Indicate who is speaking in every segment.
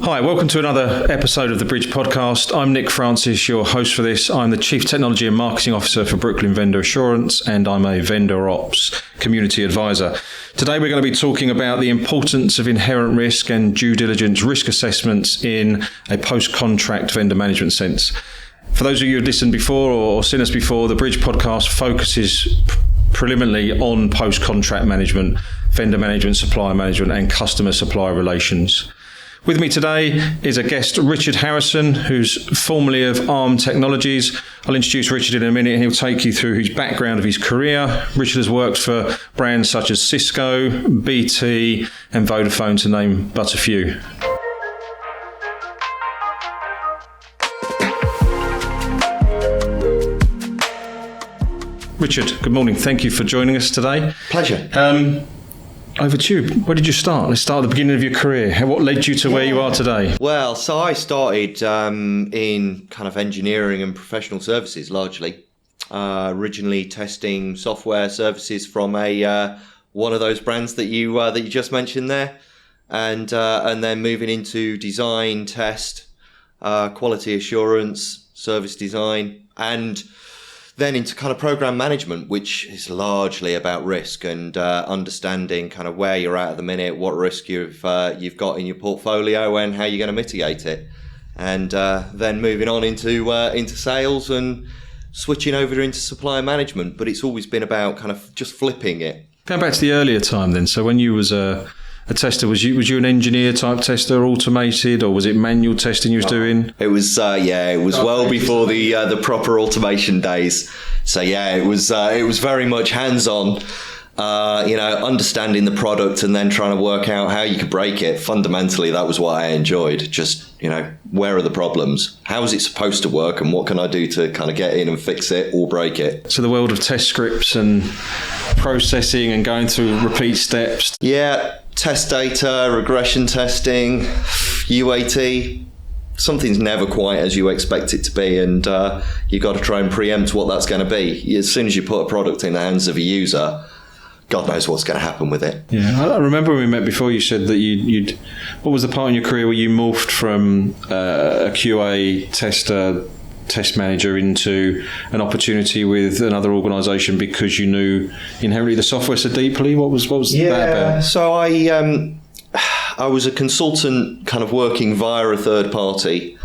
Speaker 1: Hi, welcome to another episode of the Bridge Podcast. I'm Nick Francis, your host for this. I'm the Chief Technology and Marketing Officer for Brooklyn Vendor Assurance, and I'm a Vendor Ops Community Advisor. Today we're going to be talking about the importance of inherent risk and due diligence risk assessments in a post-contract vendor management sense. For those of you who've listened before or seen us before, the Bridge Podcast focuses preliminarily on post-contract management, vendor management, supplier management, and customer-supplier relations. With me today is a guest, Richard Harrison, who's formerly of Arm Technologies. I'll introduce Richard in a minute and he'll take you through his background of his career. Richard has worked for brands such as Cisco, BT and Vodafone, to name but a few. Richard, good morning. Thank you for joining us today.
Speaker 2: Pleasure.
Speaker 1: Over to you. Where did you start? Let's start at the beginning of your career. What led you to where you are today?
Speaker 2: Well, so I started in kind of engineering and professional services largely. Originally testing software services from one of those brands that you just mentioned there, and then moving into design, test, quality assurance, service design, and then into kind of program management, which is largely about risk and understanding kind of where you're at the minute, what risk you've got in your portfolio, and how you're going to mitigate it. And then moving on into sales and switching over into supplier management. But it's always been about kind of just flipping it.
Speaker 1: Going back to the earlier time then. So when you was a tester, was you an engineer type tester, automated, or was it manual testing you was doing?
Speaker 2: It was well before the proper automation days. So it was very much hands-on, understanding the product and then trying to work out how you could break it. Fundamentally, that was what I enjoyed. Just, where are the problems? How is it supposed to work, and what can I do to kind of get in and fix it or break it?
Speaker 1: So the world of test scripts and processing and going through repeat steps.
Speaker 2: Yeah. Test data, regression testing, UAT. Something's never quite as you expect it to be, and you've got to try and preempt what that's going to be. As soon as you put a product in the hands of a user, God knows what's going to happen with it.
Speaker 1: Yeah, I remember when we met before, you said that you'd what was the part in your career where you morphed from a QA tester, test manager into an opportunity with another organisation because you knew inherently the software so deeply? What was that about?
Speaker 2: So I was a consultant kind of working via a third party,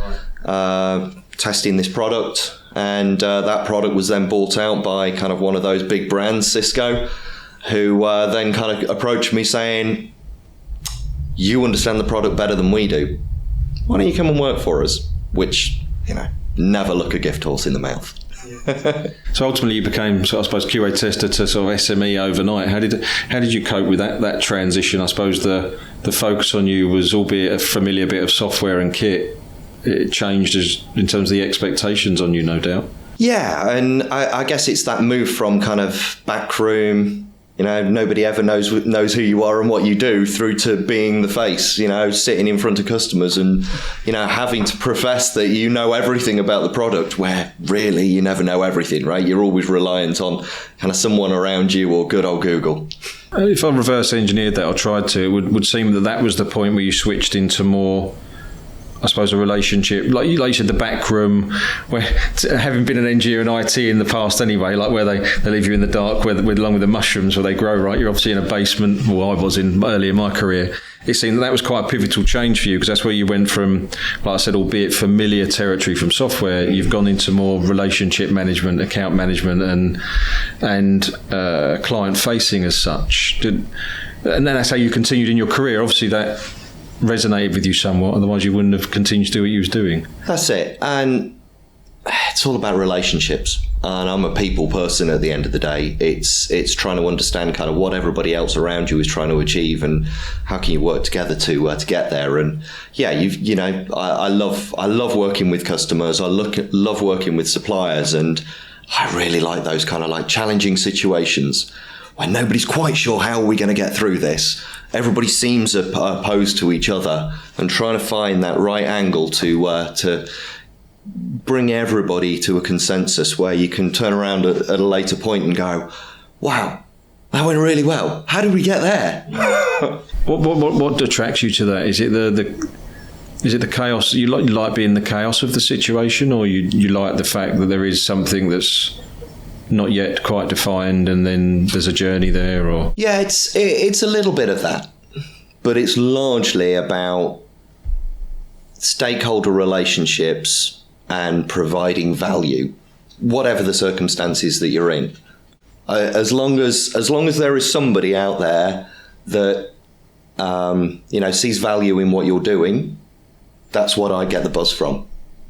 Speaker 2: testing this product, and that product was then bought out by kind of one of those big brands, Cisco, who then kind of approached me saying, "You understand the product better than we do. Why don't you come and work for us?" Which, never look a gift horse in the mouth.
Speaker 1: So ultimately you became, I suppose, QA tester to sort of SME overnight. How did you cope with that transition? I suppose the focus on you was, albeit a familiar bit of software and kit, it changed in terms of the expectations on you, no doubt. Yeah,
Speaker 2: and I guess it's that move from kind of backroom, nobody ever knows who you are and what you do, through to being the face, sitting in front of customers and, having to profess that you know everything about the product, where really you never know everything, right? You're always reliant on kind of someone around you or good old Google.
Speaker 1: If I reverse engineered that or tried to, it would seem that was the point where you switched into more, I suppose, a relationship, like you said, the back room, where, having been an engineer in IT in the past anyway, like where they leave you in the dark along with the mushrooms where they grow, right? You're obviously in a basement, well, I was early in my career. It seemed that was quite a pivotal change for you, because that's where you went from, like I said, albeit familiar territory from software, you've gone into more relationship management, account management and client facing as such. And then that's how you continued in your career. Obviously that resonated with you somewhat, otherwise you wouldn't have continued to do what you was doing.
Speaker 2: That's it. And it's all about relationships, and I'm a people person at the end of the day. It's trying to understand kind of what everybody else around you is trying to achieve, and how can you work together to get there. And I love working with customers. I love working with suppliers, and I really like those kind of like challenging situations when nobody's quite sure how are we going to get through this. Everybody seems opposed to each other, and trying to find that right angle to bring everybody to a consensus where you can turn around at a later point and go, wow, that went really well. How did we get there?
Speaker 1: What attracts you to that? Is it Is it the chaos? You like being the chaos of the situation, or you like the fact that there is something that's not yet quite defined, and then there's a journey there? Or
Speaker 2: yeah, it's a little bit of that, but it's largely about stakeholder relationships and providing value, whatever the circumstances that you're in. As long as there is somebody out there that sees value in what you're doing, that's what I get the buzz from.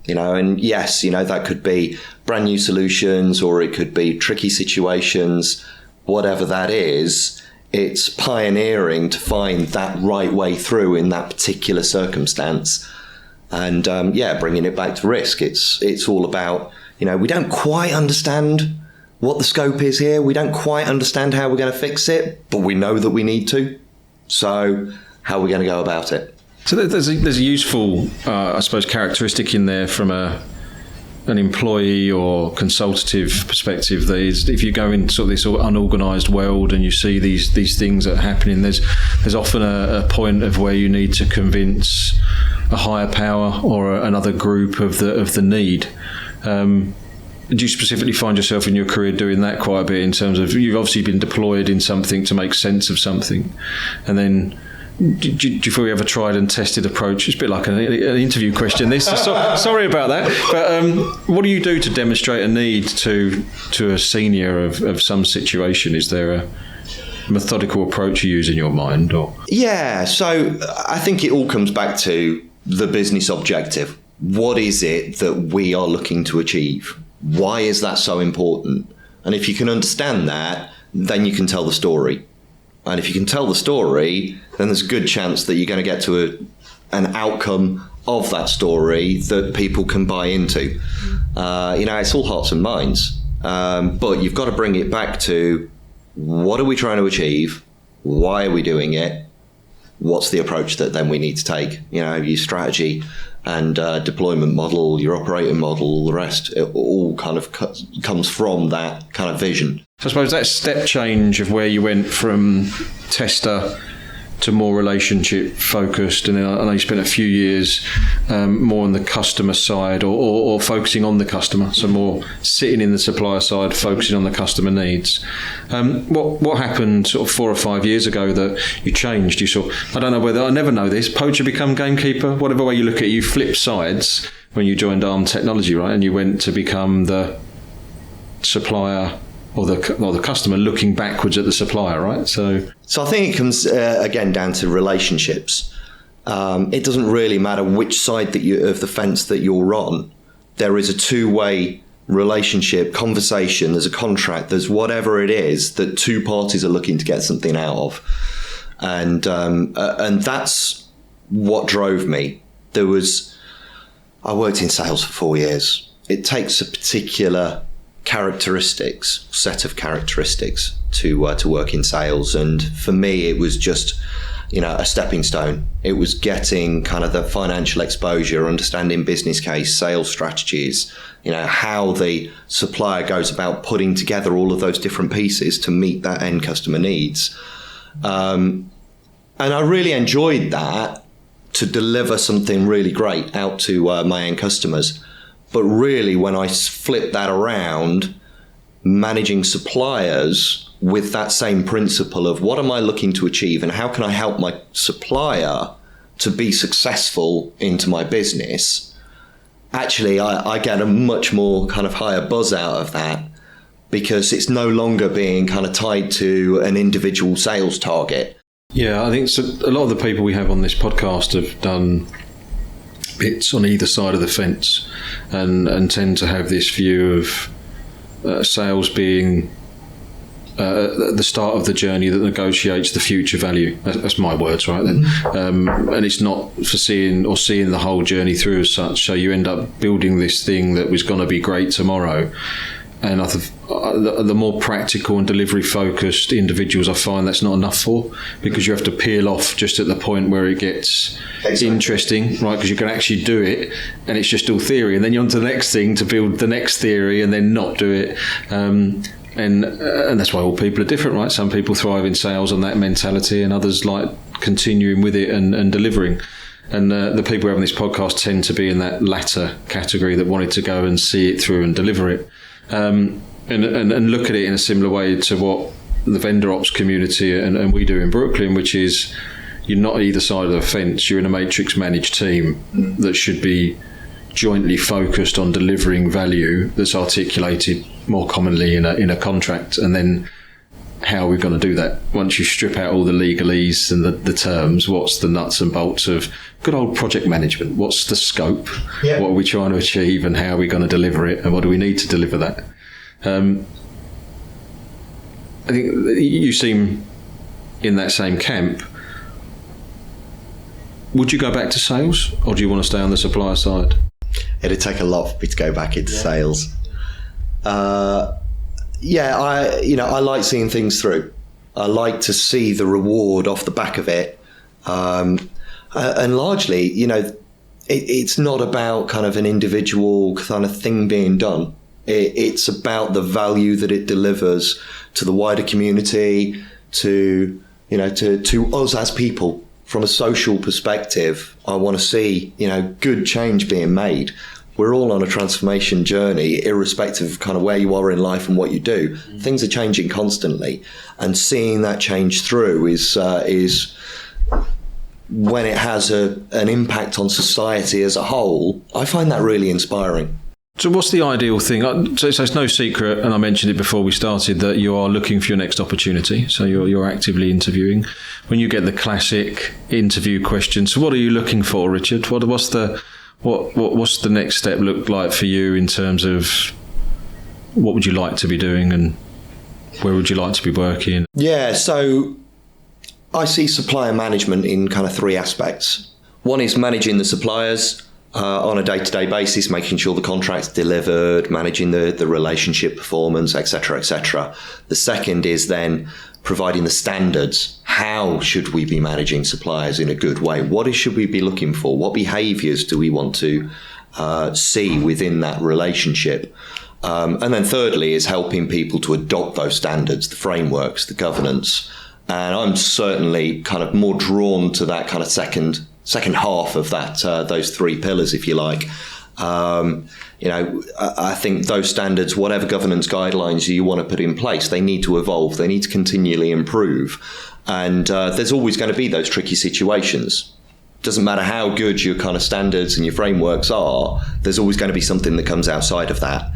Speaker 2: And yes, that could be brand new solutions, or it could be tricky situations, whatever that is. It's pioneering to find that right way through in that particular circumstance. And bringing it back to risk. It's all about, we don't quite understand what the scope is here. We don't quite understand how we're going to fix it, but we know that we need to. So how are we going to go about it?
Speaker 1: So there's a useful, I suppose, characteristic in there from an employee or consultative perspective. That is, if you go in sort of this unorganised world and you see these things that are happening, there's often a point of where you need to convince a higher power or another group of the need. Do you specifically find yourself in your career doing that quite a bit, in terms of you've obviously been deployed in something to make sense of something, and then do you feel you have a tried and tested approach? It's a bit like an interview question, this. Sorry about that. But what do you do to demonstrate a need to a senior of some situation? Is there a methodical approach you use in your mind? Or
Speaker 2: yeah, so I think it all comes back to the business objective. What is it that we are looking to achieve? Why is that so important? And if you can understand that, then you can tell the story. And if you can tell the story, then there's a good chance that you're going to get to an outcome of that story that people can buy into. It's all hearts and minds. But you've got to bring it back to, what are we trying to achieve? Why are we doing it? What's the approach that then we need to take? Your strategy and deployment model, your operating model, all the rest, it all kind of comes from that kind of vision.
Speaker 1: So I suppose that step change of where you went from tester to more relationship focused, and then I know you spent a few years more on the customer side, or focusing on the customer, so more sitting in the supplier side, focusing on the customer needs. What happened sort of 4 or 5 years ago that you changed? You saw, I don't know whether, I never know this, poacher become gamekeeper, whatever way you look at it, you flip sides when you joined Arm Technology, right? And you went to become the supplier or the customer looking backwards at the supplier, right? So
Speaker 2: I think it comes again down to relationships. It doesn't really matter which side of the fence that you're on. There is a two-way relationship, conversation. There's a contract. There's whatever it is that two parties are looking to get something out of, and that's what drove me. I worked in sales for 4 years. It takes a particular set of characteristics to work in sales, and for me it was just a stepping stone. It was getting kind of the financial exposure, understanding business case, sales strategies, how the supplier goes about putting together all of those different pieces to meet that end customer needs, and I really enjoyed that, to deliver something really great out to my end customers. But really, when I flip that around, managing suppliers with that same principle of what am I looking to achieve and how can I help my supplier to be successful into my business, actually I get a much more kind of higher buzz out of that, because it's no longer being kind of tied to an individual sales target.
Speaker 1: Yeah, I think so. A lot of the people we have on this podcast have done bits on either side of the fence, and tend to have this view of sales being the start of the journey that negotiates the future value. That's my words, right then. And it's not seeing the whole journey through as such. So you end up building this thing that was going to be great tomorrow. And the more practical and delivery focused individuals, I find that's not enough for, because you have to peel off just at the point where it gets interesting, right? Because you can actually do it and it's just all theory, and then you're on to the next thing to build the next theory and then not do it. And that's why all people are different, right? Some people thrive in sales on that mentality, and others like continuing with it and delivering. And the people having this podcast tend to be in that latter category that wanted to go and see it through and deliver it, and look at it in a similar way to what the vendor ops community and we do in Brooklyn, which is you're not either side of the fence. You're in a matrix managed team that should be jointly focused on delivering value that's articulated more commonly in a contract, and then how are we going to do that? Once you strip out all the legalese and the terms, what's the nuts and bolts of good old project management? What's the scope? Yeah. What are we trying to achieve, and how are we going to deliver it, and what do we need to deliver that? I think you seem in that same camp. Would you go back to sales, or do you want to stay on the supplier side?
Speaker 2: It'd take a lot for me to go back into sales. I like seeing things through. I like to see the reward off the back of it. And largely, it's not about kind of an individual kind of thing being done. It's about the value that it delivers to the wider community, to us as people. From a social perspective, I want to see, good change being made. We're all on a transformation journey, irrespective of kind of where you are in life and what you do. Things are changing constantly, and seeing that change through is when it has an impact on society as a whole. I find that really inspiring.
Speaker 1: So what's the ideal thing? So it's no secret, and I mentioned it before we started, that you are looking for your next opportunity. So you're actively interviewing. When you get the classic interview question, so what are you looking for, Richard? What's the next step look like for you in terms of what would you like to be doing and where would you like to be working?
Speaker 2: Yeah, so I see supplier management in kind of three aspects. One is managing the suppliers on a day-to-day basis, making sure the contract's delivered, managing the relationship performance, etc., etc. The second is then providing the standards. How should we be managing suppliers in a good way? What should we be looking for? What behaviours do we want to see within that relationship? And then thirdly is helping people to adopt those standards, the frameworks, the governance. And I'm certainly kind of more drawn to that kind of second half of that, those three pillars, if you like. I think those standards, whatever governance guidelines you want to put in place, they need to evolve. They need to continually improve. And there's always going to be those tricky situations. Doesn't matter how good your kind of standards and your frameworks are, there's always going to be something that comes outside of that.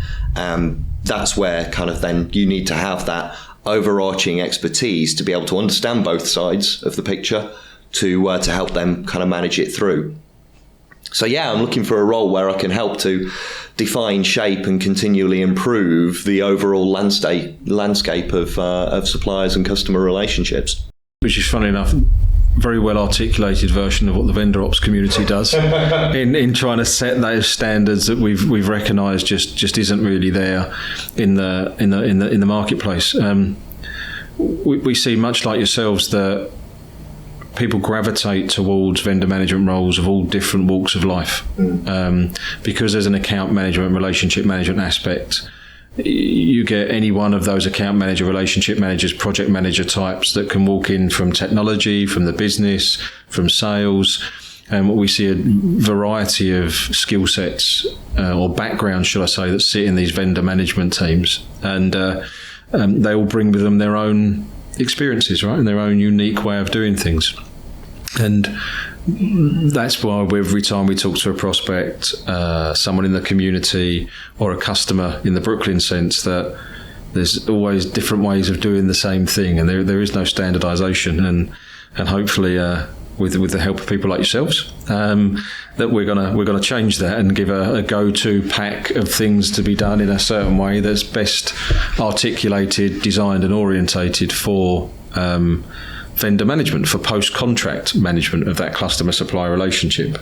Speaker 2: That's where kind of then you need to have that overarching expertise to be able to understand both sides of the picture to help them kind of manage it through. So yeah, I'm looking for a role where I can help to define, shape, and continually improve the overall landscape of suppliers and customer relationships.
Speaker 1: Which is, funny enough, very well articulated version of what the vendor ops community does in trying to set those standards that we've recognised just isn't really there in the marketplace. We see, much like yourselves, that people gravitate towards vendor management roles of all different walks of life, because there's an account management, relationship management aspect. You get any one of those account manager, relationship managers, project manager types that can walk in from technology, from the business, from sales. And we see a variety of skill sets or backgrounds, should I say, that sit in these vendor management teams. And they all bring with them their own experiences, right, and their own unique way of doing things. And that's why every time we talk to a prospect, someone in the community or a customer in the Brooklyn sense, that there's always different ways of doing the same thing, and there is no standardization. And hopefully with the help of people like yourselves, that we're gonna change that and give a go-to pack of things to be done in a certain way that's best articulated, designed, and orientated for vendor management, for post-contract management of that customer-supplier relationship.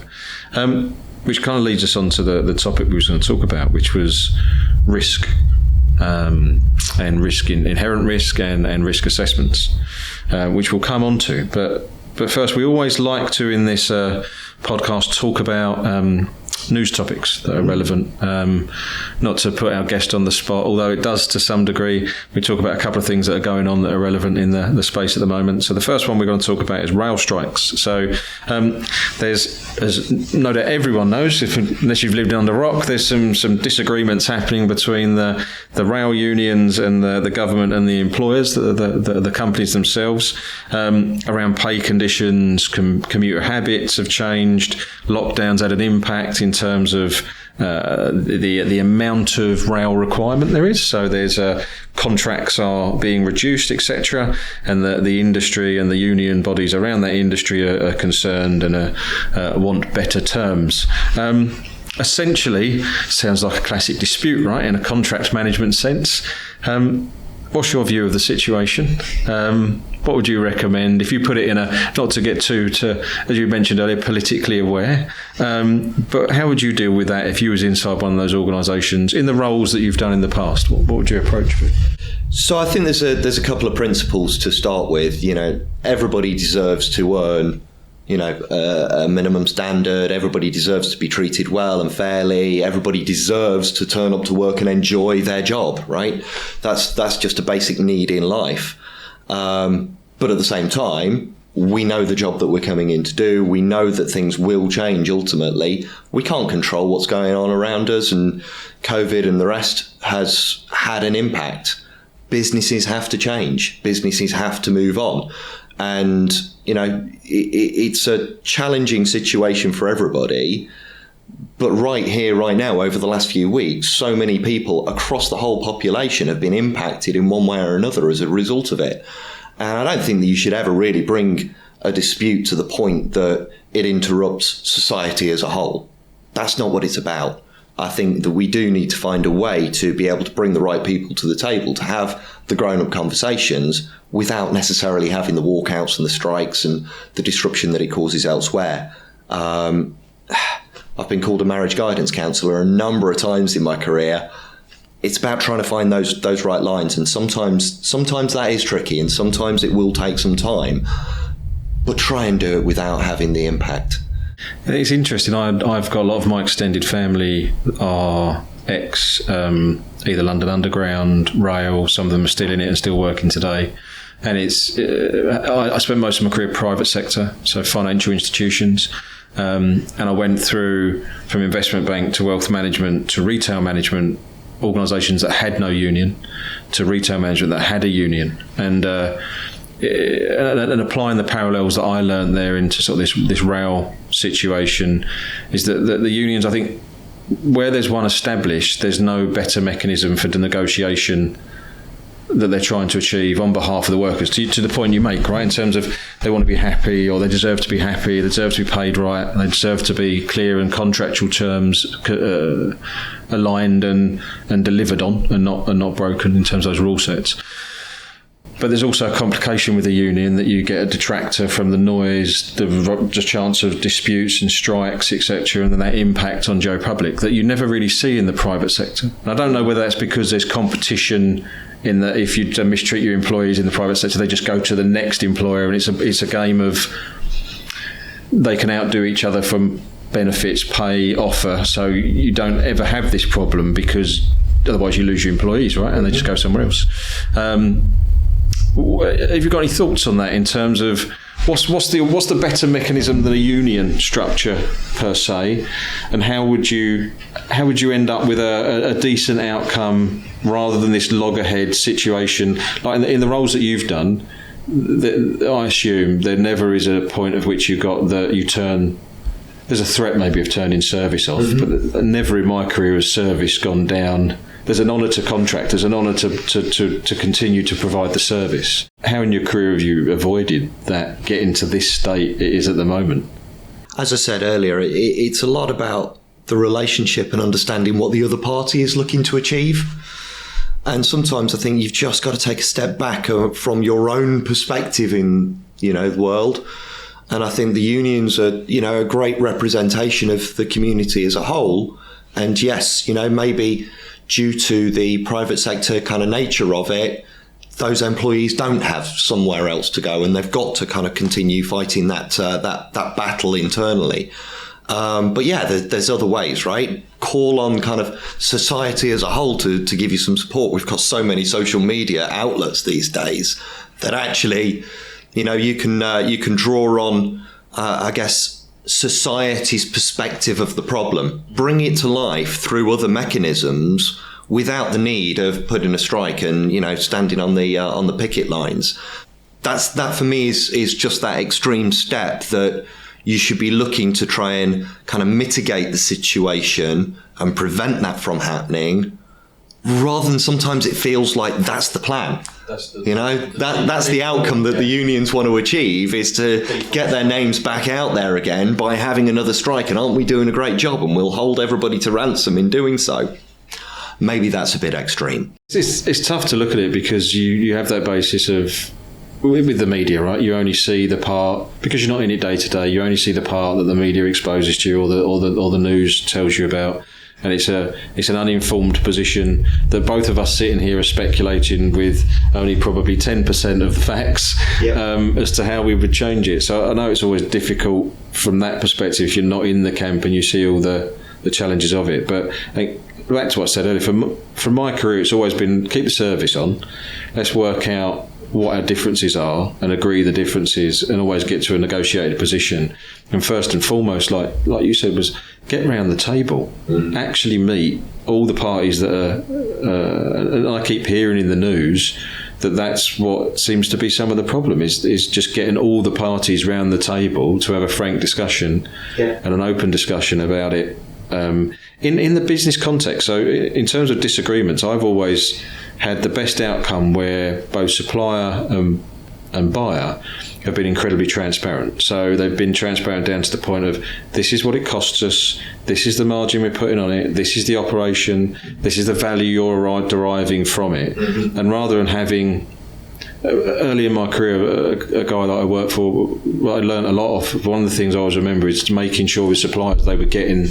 Speaker 1: Which kind of leads us on to the topic we were going to talk about, which was risk, and risk, inherent risk, and risk assessments, which we'll come on to. But first, we always like to, in this podcast, talk about news topics that are relevant. Not to put our guest on the spot, although it does to some degree. We talk about a couple of things that are going on that are relevant in the space at the moment. So the first one we're going to talk about is rail strikes. So there's, as no doubt everyone knows, unless you've lived under a rock, there's some disagreements happening between the rail unions and the government and the employers, the companies themselves, around pay conditions. Commuter habits have changed. Lockdowns had an impact in terms of the amount of rail requirement there is. So there's contracts are being reduced, etc., and the industry and the union bodies around that industry are concerned and want better terms. Essentially, sounds like a classic dispute, right, in a contract management sense. What's your view of the situation? What would you recommend if you put it in not to get too, as you mentioned earlier, politically aware, but how would you deal with that if you was inside one of those organisations in the roles that you've done in the past? What would your approach be?
Speaker 2: So I think there's a couple of principles to start with. Everybody deserves to earn a minimum standard. Everybody deserves to be treated well and fairly. Everybody deserves to turn up to work and enjoy their job, right? That's just a basic need in life. But at the same time, we know the job that we're coming in to do. We know that things will change ultimately. We can't control what's going on around us, and COVID and the rest has had an impact. Businesses have to change. Businesses have to move on. And, it's a challenging situation for everybody. But right here, right now, over the last few weeks, so many people across the whole population have been impacted in one way or another as a result of it. And I don't think that you should ever really bring a dispute to the point that it interrupts society as a whole. That's not what it's about. I think that we do need to find a way to be able to bring the right people to the table, to have the grown-up conversations without necessarily having the walkouts and the strikes and the disruption that it causes elsewhere. I've been called a marriage guidance counsellor a number of times in my career. It's about trying to find those right lines, and sometimes that is tricky, and sometimes it will take some time, but try and do it without having the impact.
Speaker 1: It's interesting. I've got a lot of my extended family are either London Underground, rail. Some of them are still in it and still working today. And I spent most of my career private sector, so financial institutions. And I went through from investment bank to wealth management to retail management, organisations that had no union, to retail management that had a union. And applying the parallels that I learned there into sort of this rail situation is that the unions, I think, where there's one established, there's no better mechanism for the negotiation that they're trying to achieve on behalf of the workers, to the point you make, right, in terms of they want to be happy, or they deserve to be happy, they deserve to be paid right, they deserve to be clear in contractual terms, aligned and delivered on, and not broken in terms of those rule sets. But there's also a complication with the union that you get a detractor from the noise, the chance of disputes and strikes, etc., and then that impact on Joe Public that you never really see in the private sector. And I don't know whether that's because there's competition in that if you mistreat your employees in the private sector, they just go to the next employer, and it's a game of they can outdo each other from benefits, pay, offer. So you don't ever have this problem because otherwise you lose your employees, right? And they just go somewhere else. Have you got any thoughts on that in terms of what's the better mechanism than a union structure per se, and how would you end up with a decent outcome rather than this loggerhead situation? Like in the roles that you've done, I assume there never is a point at which you turn. There's a threat maybe of turning service off, but never in my career has service gone down. There's an honour to contract. There's an honour to continue to provide the service. How in your career have you avoided that getting to this state it is at the moment?
Speaker 2: As I said earlier, it's a lot about the relationship and understanding what the other party is looking to achieve. And sometimes I think you've just got to take a step back from your own perspective in the world. And I think the unions are a great representation of the community as a whole. And yes, maybe due to the private sector kind of nature of it, those employees don't have somewhere else to go, and they've got to kind of continue fighting that battle internally. But yeah, there's other ways, right? Call on kind of society as a whole to give you some support. We've got so many social media outlets these days that actually, you can draw on, I guess, society's perspective of the problem, bring it to life through other mechanisms without the need of putting a strike and, standing on the picket lines. That for me is just that extreme step that you should be looking to try and kind of mitigate the situation and prevent that from happening, rather than sometimes it feels like that's the plan. That's the outcome that the unions want to achieve, is to get their names back out there again by having another strike. And aren't we doing a great job? And we'll hold everybody to ransom in doing so. Maybe that's a bit extreme.
Speaker 1: It's tough to look at it because you have that basis of, with the media, right? You only see the part, because you're not in it day to day, you only see the part that the media exposes to you or the news tells you about. And it's an uninformed position that both of us sitting here are speculating with only probably 10% of the facts as to how we would change it. So I know it's always difficult from that perspective if you're not in the camp and you see all the challenges of it. But I think, back to what I said earlier, from my career, it's always been keep the service on. Let's work out what our differences are and agree the differences and always get to a negotiated position. And first and foremost, like you said, was get around the table, actually meet all the parties that are, and I keep hearing in the news that's what seems to be some of the problem is just getting all the parties round the table to have a frank discussion and an open discussion about it. In the business context, so in terms of disagreements, I've always had the best outcome where both supplier and buyer have been incredibly transparent. So they've been transparent down to the point of, this is what it costs us, this is the margin we're putting on it, this is the operation, this is the value you're deriving from it. Mm-hmm. And rather than having, early in my career, a guy that I worked for, what I learned a lot of, one of the things I always remember is making sure with suppliers they were getting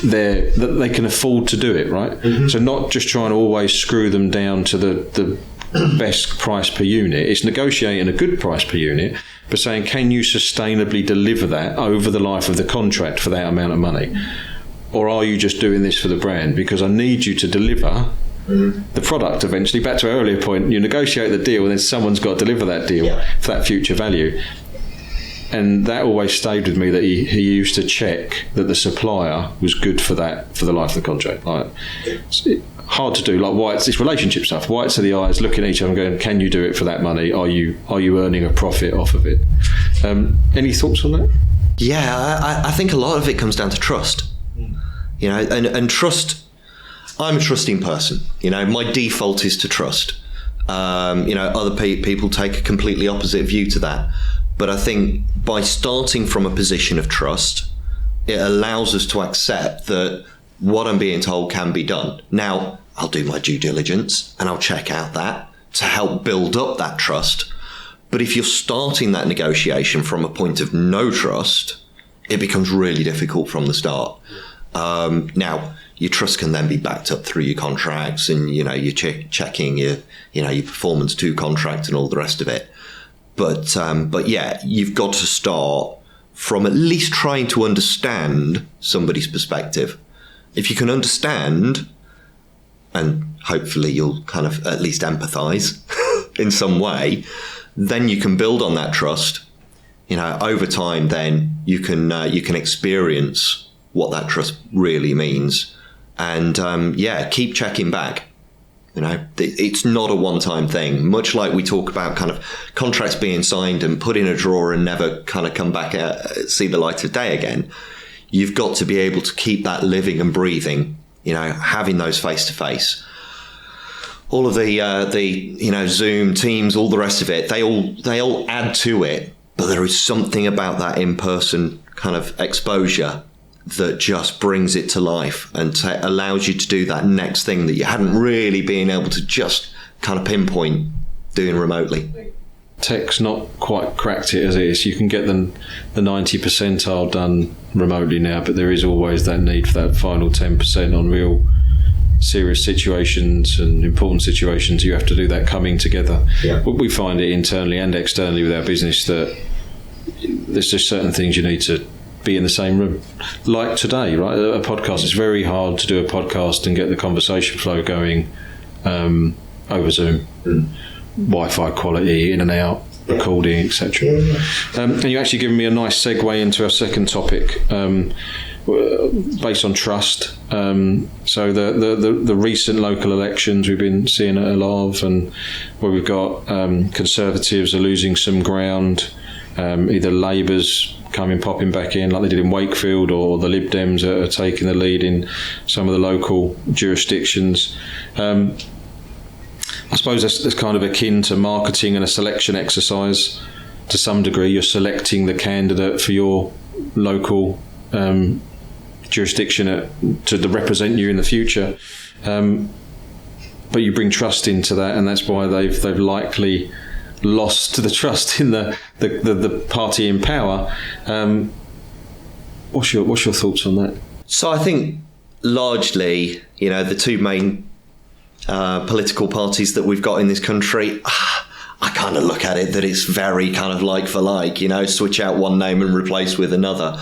Speaker 1: that they can afford to do it, right? Mm-hmm. So not just trying to always screw them down to the best price per unit. It's negotiating a good price per unit, but saying, can you sustainably deliver that over the life of the contract for that amount of money? Or are you just doing this for the brand? Because I need you to deliver the product eventually. Back to our earlier point, you negotiate the deal and then someone's got to deliver that deal for that future value. And that always stayed with me, that he used to check that the supplier was good for that, for the life of the contract. Like, it's hard to do. Like it's relationship stuff. Whites to the eyes, looking at each other and going, can you do it for that money? Are you earning a profit off of it? Any thoughts on that?
Speaker 2: Yeah, I think a lot of it comes down to trust. And trust. I'm a trusting person. My default is to trust. Other people take a completely opposite view to that. But I think by starting from a position of trust, it allows us to accept that what I'm being told can be done. Now, I'll do my due diligence and I'll check out that to help build up that trust. But if you're starting that negotiation from a point of no trust, it becomes really difficult from the start. Now, your trust can then be backed up through your contracts and, you're checking your performance to contract and all the rest of it. But yeah, you've got to start from at least trying to understand somebody's perspective. If you can understand, and hopefully you'll kind of at least empathize in some way, then you can build on that trust. Over time, then you can experience what that trust really means, and keep checking back. It's not a one-time thing. Much like we talk about kind of contracts being signed and put in a drawer and never kind of come back see the light of day again. You've got to be able to keep that living and breathing. Having those face-to-face. All of the Zoom, Teams, all the rest of it. They all add to it. But there is something about that in-person kind of exposure that just brings it to life and allows you to do that next thing that you hadn't really been able to just kind of pinpoint doing remotely.
Speaker 1: Tech's not quite cracked it as it is. You can get the 90 percentile done remotely now, but there is always that need for that final 10% on real serious situations and important situations. You have to do that coming together. Yeah. We find it internally and externally with our business that there's just certain things you need to be in the same room. Like today, right? A podcast, it's very hard to do a podcast and get the conversation flow going over Zoom. Wi-Fi quality, in and out, recording, etc. And you actually given me a nice segue into our second topic, based on trust. So the recent local elections we've been seeing a lot of, and where we've got Conservatives are losing some ground, either Labour's popping back in like they did in Wakefield, or the Lib Dems are taking the lead in some of the local jurisdictions. I suppose that's kind of akin to marketing and a selection exercise to some degree. You're selecting the candidate for your local jurisdiction to represent you in the future, but you bring trust into that, and that's why they've likely lost the trust in the party in power. What's your thoughts on that?
Speaker 2: So I think largely, the two main political parties that we've got in this country, I kind of look at it that it's very kind of like for like, switch out one name and replace with another.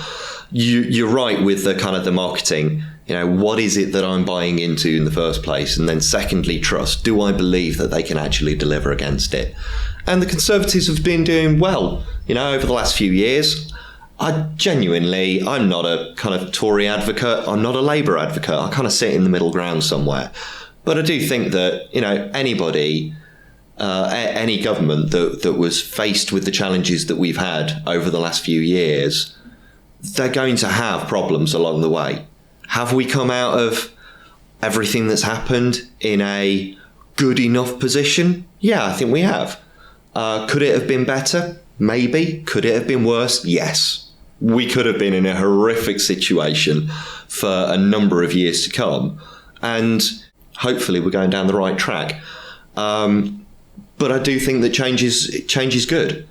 Speaker 2: You're right with the kind of the marketing. What is it that I'm buying into in the first place? And then secondly, trust. Do I believe that they can actually deliver against it? And the Conservatives have been doing well, over the last few years. I'm not a kind of Tory advocate. I'm not a Labour advocate. I kind of sit in the middle ground somewhere. But I do think that, anybody, any government that was faced with the challenges that we've had over the last few years, they're going to have problems along the way. Have we come out of everything that's happened in a good enough position? Yeah, I think we have. Could it have been better? Maybe. Could it have been worse? Yes. We could have been in a horrific situation for a number of years to come. And hopefully we're going down the right track. But I do think that change is good.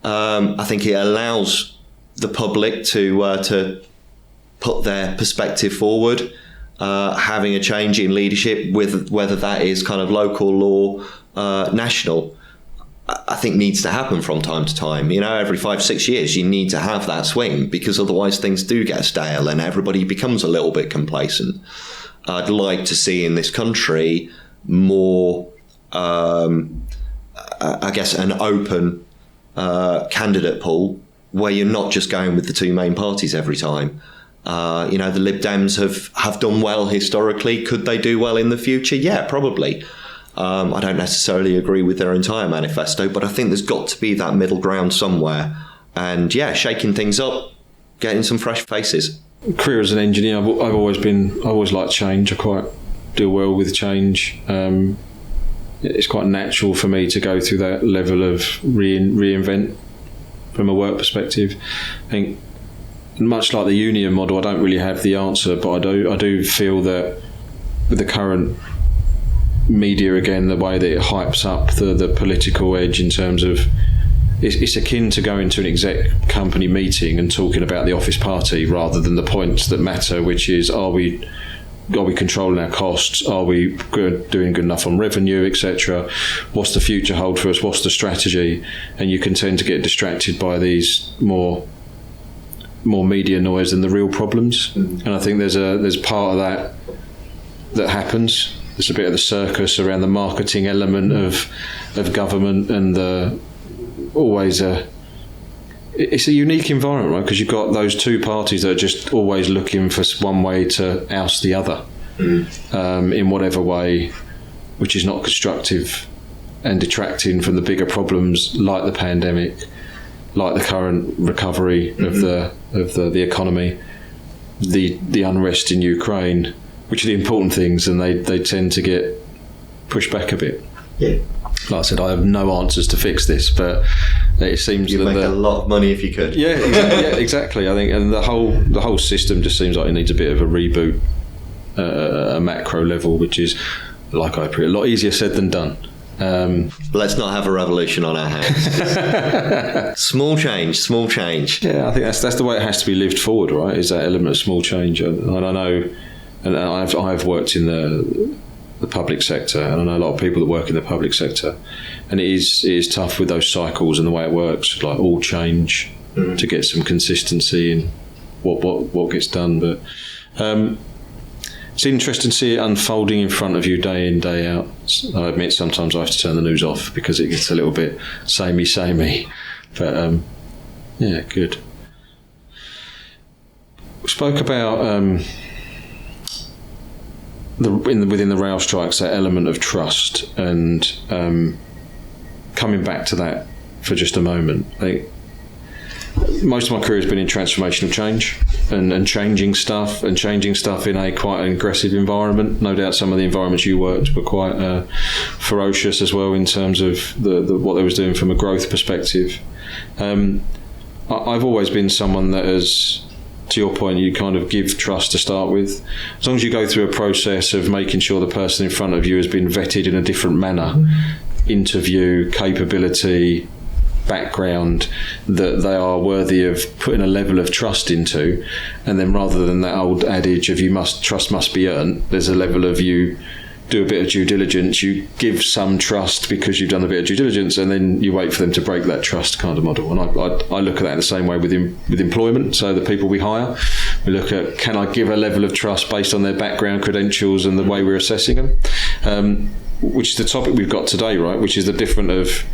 Speaker 2: I think it allows the public to put their perspective forward, having a change in leadership, whether that is kind of local or national, I think needs to happen from time to time. Every 5-6 years you need to have that swing, because otherwise things do get stale and everybody becomes a little bit complacent. I'd like to see in this country more, I guess, an open candidate pool where you're not just going with the two main parties every time. The Lib Dems have done well historically. Could they do well in the future? Yeah, probably. I don't necessarily agree with their entire manifesto, but I think there's got to be that middle ground somewhere. And yeah, shaking things up, getting some fresh faces.
Speaker 1: Career as an engineer, I've always liked change. I quite do well with change. It's quite natural for me to go through that level of reinvent from a work perspective. I think, much like the union model, I don't really have the answer, but I do feel that with the current media, again, the way that it hypes up the political edge in terms of it's akin to going to an exec company meeting and talking about the office party rather than the points that matter, which is, are we controlling our costs? Are we doing good enough on revenue, etc.? What's the future hold for us? What's the strategy? And you can tend to get distracted by these more media noise than the real problems. And I think there's part of that happens. There's a bit of the circus around the marketing element of government, and it's a unique environment, right? Because you've got those two parties that are just always looking for one way to oust the other in whatever way, which is not constructive and detracting from the bigger problems like the pandemic, like the current recovery of the economy, the unrest in Ukraine, which are the important things, and they tend to get pushed back a bit.
Speaker 2: Yeah.
Speaker 1: Like I said, I have no answers to fix this, but it seems
Speaker 2: you'd make a lot of money if you could.
Speaker 1: Yeah, exactly. I think, and the whole system just seems like it needs a bit of a reboot at a macro level, which is, like I put it, a lot easier said than done.
Speaker 2: Let's not have a revolution on our hands. Small change.
Speaker 1: Yeah, I think that's the way it has to be lived forward, right? Is that element of small change. And I know, and I've worked in the public sector, and I know a lot of people that work in the public sector, and it is tough with those cycles and the way it works, like all change to get some consistency what gets done. But it's interesting to see it unfolding in front of you day in, day out. I admit sometimes I have to turn the news off because it gets a little bit samey. But yeah, good. We spoke about within the rail strikes, that element of trust, and coming back to that for just a moment. I think most of my career has been in transformational change and changing stuff in a quite an aggressive environment. No doubt some of the environments you worked were quite ferocious as well in terms of what they was doing from a growth perspective. I've always been someone that has, to your point, you kind of give trust to start with. As long as you go through a process of making sure the person in front of you has been vetted in a different manner, interview, capability, background, that they are worthy of putting a level of trust into, and then rather than that old adage of trust must be earned, there's a level of you do a bit of due diligence, you give some trust because you've done a bit of due diligence, and then you wait for them to break that trust kind of model. And I look at that in the same way with employment. So the people we hire, we look at, can I give a level of trust based on their background, credentials, and the way we're assessing them, which is the topic we've got today, right, which is the different of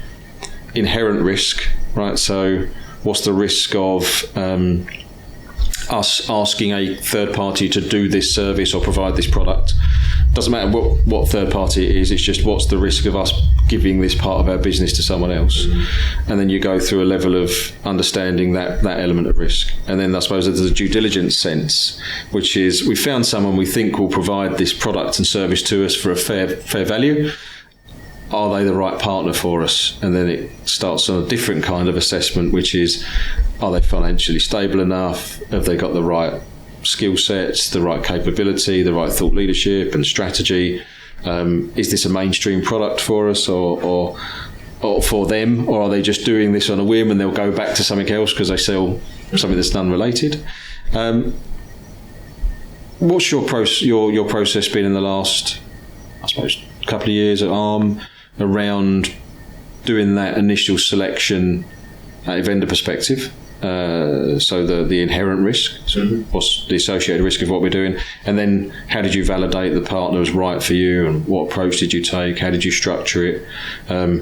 Speaker 1: inherent risk, right? So what's the risk of us asking a third party to do this service or provide this product? Doesn't matter what third party it is, it's just what's the risk of us giving this part of our business to someone else. And then you go through a level of understanding that element of risk. And then I suppose there's a due diligence sense, which is we found someone we think will provide this product and service to us for a fair value. Are they the right partner for us? And then it starts on a different kind of assessment, which is, are they financially stable enough? Have they got the right skill sets, the right capability, the right thought leadership and strategy? Is this a mainstream product for us or for them? Or are they just doing this on a whim and they'll go back to something else because they sell something that's unrelated? What's your process been in the last, I suppose, couple of years at ARM around doing that initial selection at a vendor perspective? So the inherent risk, so what's the associated risk of what we're doing, and then how did you validate the partner was right for you, and what approach did you take, how did you structure it? I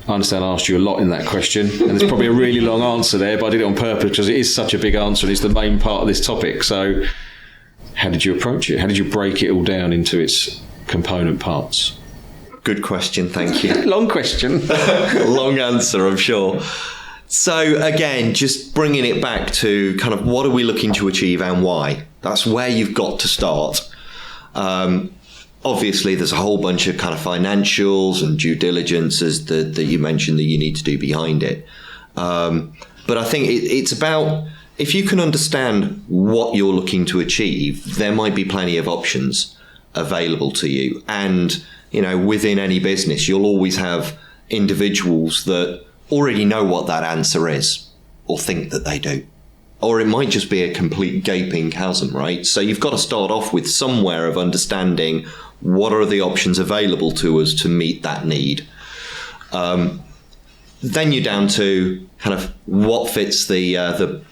Speaker 1: understand I asked you a lot in that question, and there's probably a really long answer there, but I did it on purpose because it is such a big answer and it's the main part of this topic. So how did you approach it? How did you break it all down into its component parts?
Speaker 2: Good question, thank you.
Speaker 1: Long question.
Speaker 2: Long answer, I'm sure. So again, just bringing it back to kind of what are we looking to achieve and why? That's where you've got to start. Obviously, there's a whole bunch of kind of financials and due diligences that you mentioned that you need to do behind it. But I think it's about, if you can understand what you're looking to achieve, there might be plenty of options available to you. And, you know, within any business, you'll always have individuals that already know what that answer is, or think that they do. Or it might just be a complete gaping chasm, right? So you've got to start off with somewhere of understanding what are the options available to us to meet that need. Then you're down to kind of what fits that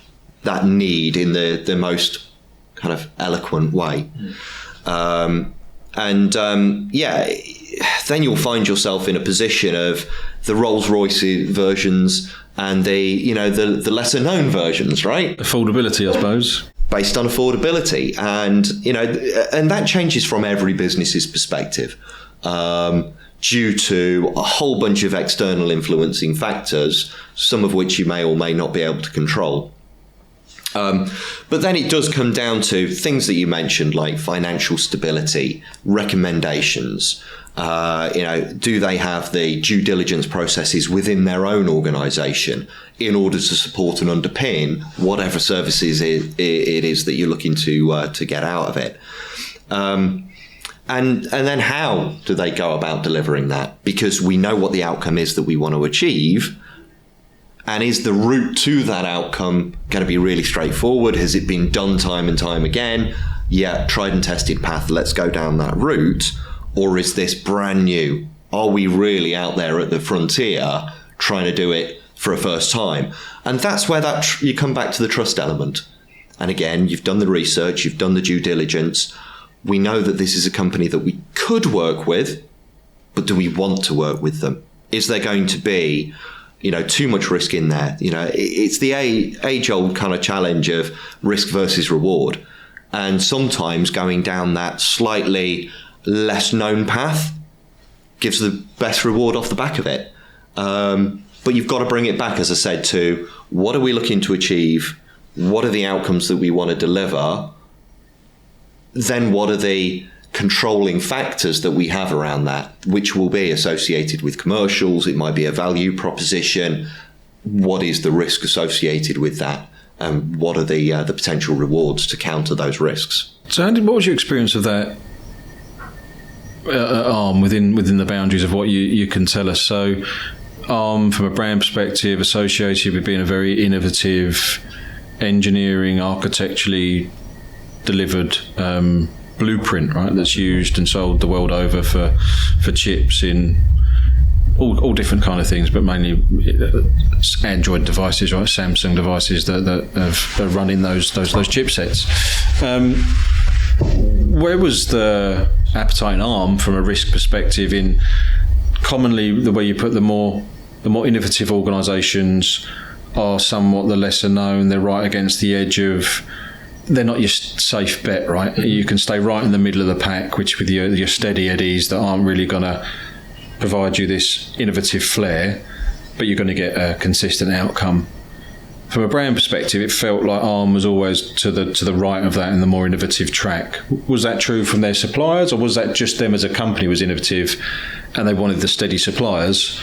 Speaker 2: need in the most kind of eloquent way. Then you'll find yourself in a position of the Rolls-Royce versions and the lesser known versions, right?
Speaker 1: Affordability, I suppose.
Speaker 2: Based on affordability. And, and that changes from every business's perspective, due to a whole bunch of external influencing factors, some of which you may or may not be able to control. But then it does come down to things that you mentioned, like financial stability, recommendations. Do they have the due diligence processes within their own organisation in order to support and underpin whatever services it is that you're looking to get out of it? And then how do they go about delivering that? Because we know what the outcome is that we want to achieve. And is the route to that outcome going to be really straightforward? Has it been done time and time again? Yeah, tried and tested path, let's go down that route. Or is this brand new? Are we really out there at the frontier trying to do it for a first time? And that's where you come back to the trust element. and again, you've done the research, you've done the due diligence, we know that this is a company that we could work with, but do we want to work with them? Is there going to be, too much risk in there? It's the age-old kind of challenge of risk versus reward. And sometimes going down that slightly less known path gives the best reward off the back of it. But you've got to bring it back, as I said, to what are we looking to achieve? What are the outcomes that we want to deliver? Then what are the controlling factors that we have around that, which will be associated with commercials? It might be a value proposition. What is the risk associated with that? And what are the potential rewards to counter those risks?
Speaker 1: So what was your experience of that ARM within the boundaries of what you can tell us? So ARM, from a brand perspective, associated with being a very innovative, engineering, architecturally delivered blueprint, right? That's used and sold the world over for chips in all different kind of things, but mainly Android devices, right? Samsung devices that are running those chipsets. Where was the appetite in ARM from a risk perspective? In commonly the way you put the more innovative organisations are somewhat the lesser known. They're right against the edge of. They're not your safe bet, right? You can stay right in the middle of the pack, which with your steady eddies that aren't really going to provide you this innovative flair, but you're going to get a consistent outcome. From a brand perspective, it felt like ARM was always to the right of that in the more innovative track. Was that true from their suppliers, or was that just them as a company was innovative and they wanted the steady suppliers,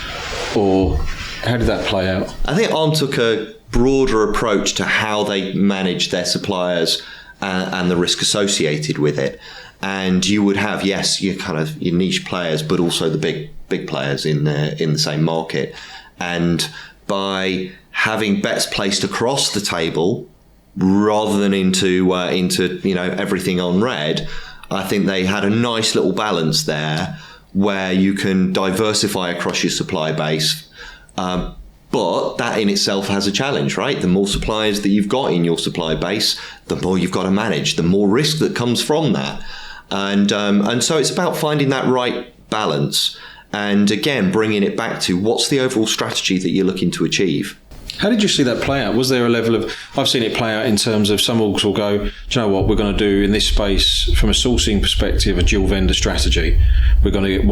Speaker 1: or how did that play out?
Speaker 2: I think ARM took a broader approach to how they manage their suppliers and the risk associated with it. And you would have, yes, your niche players, but also the big players in the same market. And by having bets placed across the table rather than into everything on red, I think they had a nice little balance there where you can diversify across your supply base. But that in itself has a challenge, right? The more suppliers that you've got in your supply base, the more you've got to manage, the more risk that comes from that. And so it's about finding that right balance. And again, bringing it back to what's the overall strategy that you're looking to achieve.
Speaker 1: How did you see that play out? Was there a level of, I've seen it play out in terms of some orgs will go, do you know what, we're going to do in this space, from a sourcing perspective, a dual vendor strategy. We're going to get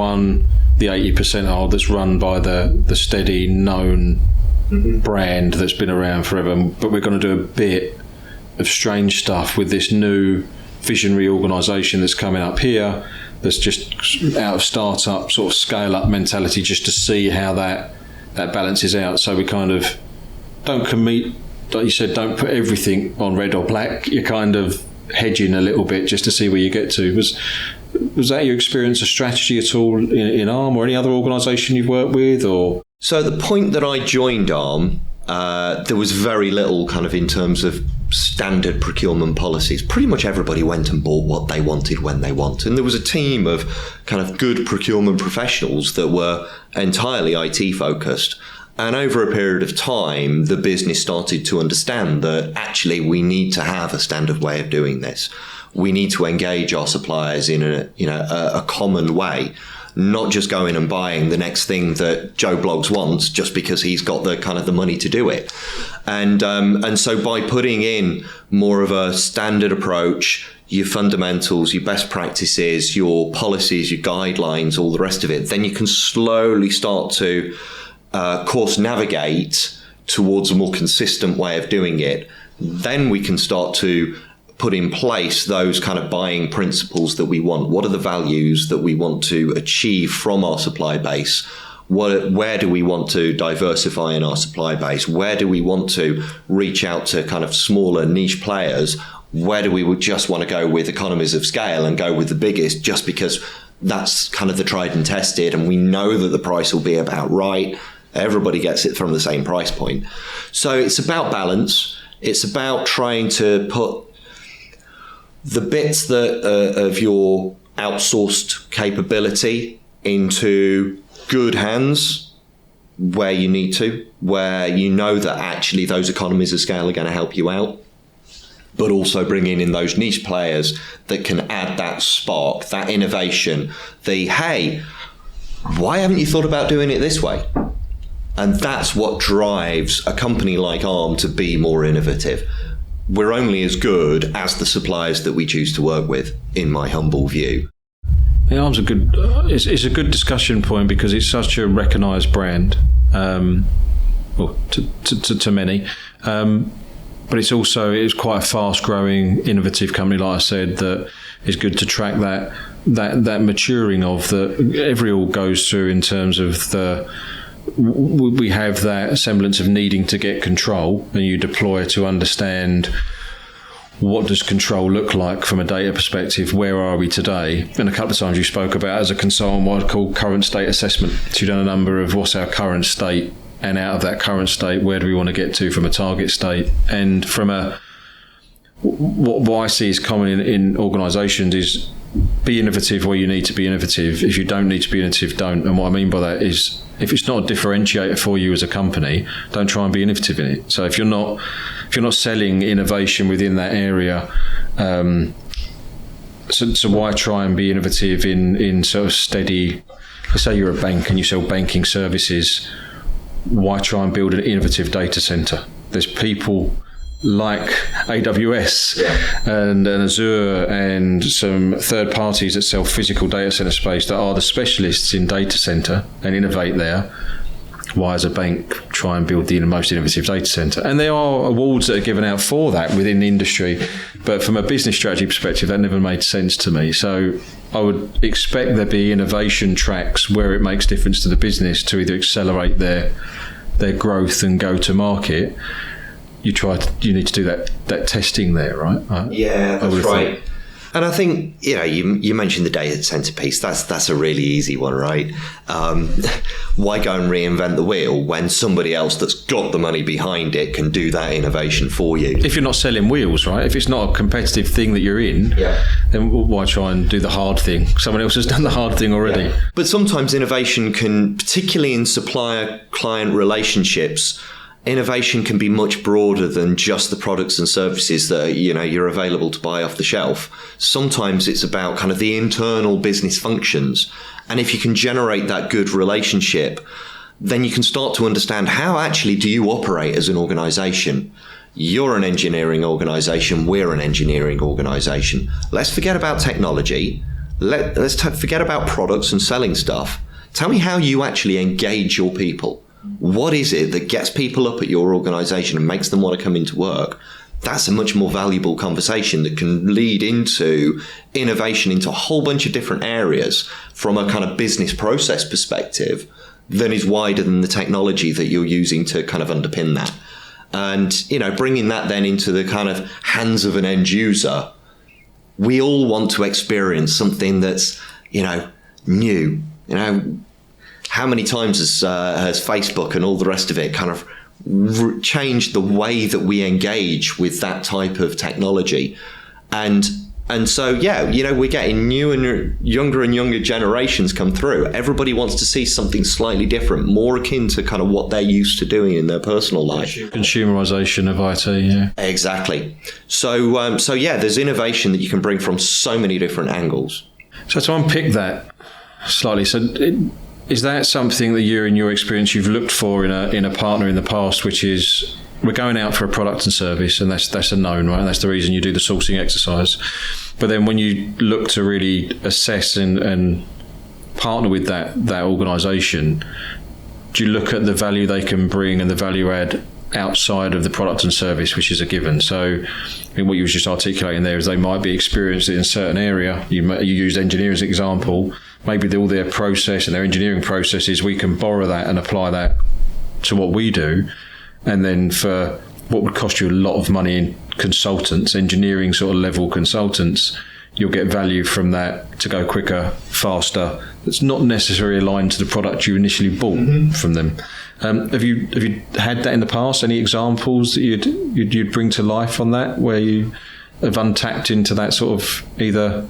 Speaker 1: the 80% that's run by the steady, known brand that's been around forever, but we're going to do a bit of strange stuff with this new visionary organisation that's coming up here, that's just out of startup, sort of scale-up mentality, just to see how that balances out. So we kind of don't commit, like you said, don't put everything on red or black. You're kind of hedging a little bit just to see where you get to. Was that your experience of strategy at all in ARM or any other organisation you've worked with? Or
Speaker 2: so at the point that I joined ARM, there was very little kind of in terms of standard procurement policies. Pretty much everybody went and bought what they wanted when they wanted. And there was a team of kind of good procurement professionals that were entirely IT focused. And over a period of time, the business started to understand that actually we need to have a standard way of doing this. We need to engage our suppliers in a common way, not just going and buying the next thing that Joe Bloggs wants just because he's got the kind of the money to do it. And so by putting in more of a standard approach, your fundamentals, your best practices, your policies, your guidelines, all the rest of it, then you can slowly start to course navigate towards a more consistent way of doing it. Then we can start to put in place those kind of buying principles that we want. What are the values that we want to achieve from our supply base? Where do we want to diversify in our supply base? Where do we want to reach out to kind of smaller niche players? Where do we just want to go with economies of scale and go with the biggest just because that's kind of the tried and tested and we know that the price will be about right? Everybody gets it from the same price point. So it's about balance. It's about trying to put the bits that of your outsourced capability into good hands where you need to, where you know that actually those economies of scale are going to help you out. but also bringing in those niche players that can add that spark, that innovation, hey, why haven't you thought about doing it this way? And that's what drives a company like Arm to be more innovative. We're only as good as the suppliers that we choose to work with, in my humble view.
Speaker 1: Yeah, Arm's it's a good discussion point because it's such a recognised brand, to many. But it's quite a fast-growing, innovative company, like I said, that is good to track that maturing of that every org goes through in terms of we have that semblance of needing to get control, and you deploy to understand what does control look like from a data perspective, where are we today? And a couple of times you spoke about, as a consultant, what I call current state assessment. So you've done a number of what's our current state, and out of that current state, where do we want to get to from a target state? And from what I see is common in organisations is be innovative where you need to be innovative. If you don't need to be innovative, don't. And what I mean by that is, if it's not a differentiator for you as a company, don't try and be innovative in it. So if you're not selling innovation within that area, so why try and be innovative in sort of steady? Let's say you're a bank and you sell banking services. Why try and build an innovative data center? There's people like AWS and Azure and some third parties that sell physical data center space that are the specialists in data center and innovate there. Why, as a bank, try and build the most innovative data center? And there are awards that are given out for that within the industry, but from a business strategy perspective, that never made sense to me. So I would expect there be innovation tracks where it makes difference to the business to either accelerate their growth and go to market. You need to do that testing there, right?
Speaker 2: Yeah, that's right. And I think, you mentioned the data center piece. That's a really easy one, right? Why go and reinvent the wheel when somebody else that's got the money behind it can do that innovation for you?
Speaker 1: If you're not selling wheels, right? If it's not a competitive thing that you're in, then why try and do the hard thing? Someone else has done the hard thing already.
Speaker 2: Yeah. But sometimes innovation can, particularly in supplier-client relationships, innovation can be much broader than just the products and services that you're available to buy off the shelf. Sometimes it's about kind of the internal business functions. And if you can generate that good relationship, then you can start to understand how actually do you operate as an organization. You're an engineering organization. We're an engineering organization. Let's forget about technology. Let's forget about products and selling stuff. Tell me how you actually engage your people. What is it that gets people up at your organization and makes them want to come into work? That's a much more valuable conversation that can lead into innovation into a whole bunch of different areas from a kind of business process perspective than is wider than the technology that you're using to kind of underpin that. And, bringing that then into the kind of hands of an end user, we all want to experience something that's, new, How many times has Facebook and all the rest of it kind of changed the way that we engage with that type of technology? And so, we're getting new and younger generations come through. Everybody wants to see something slightly different, more akin to kind of what they're used to doing in their personal life.
Speaker 1: Consumerization of IT, yeah.
Speaker 2: Exactly. So there's innovation that you can bring from so many different angles.
Speaker 1: So to unpick that slightly, is that something that you, in your experience, you've looked for in a partner in the past, which is we're going out for a product and service, and that's a known, right? That's the reason you do the sourcing exercise. But then when you look to really assess and partner with that organisation, do you look at the value they can bring and the value add outside of the product and service, which is a given? So I think what you were just articulating there is they might be experienced in a certain area. You used engineering as an example. Maybe all their process and their engineering processes, we can borrow that and apply that to what we do. And then for what would cost you a lot of money in consultants, engineering sort of level consultants, you'll get value from that to go quicker, faster. That's not necessarily aligned to the product you initially bought from them. Have you had that in the past? Any examples that you'd bring to life on that, where you have untapped into that sort of either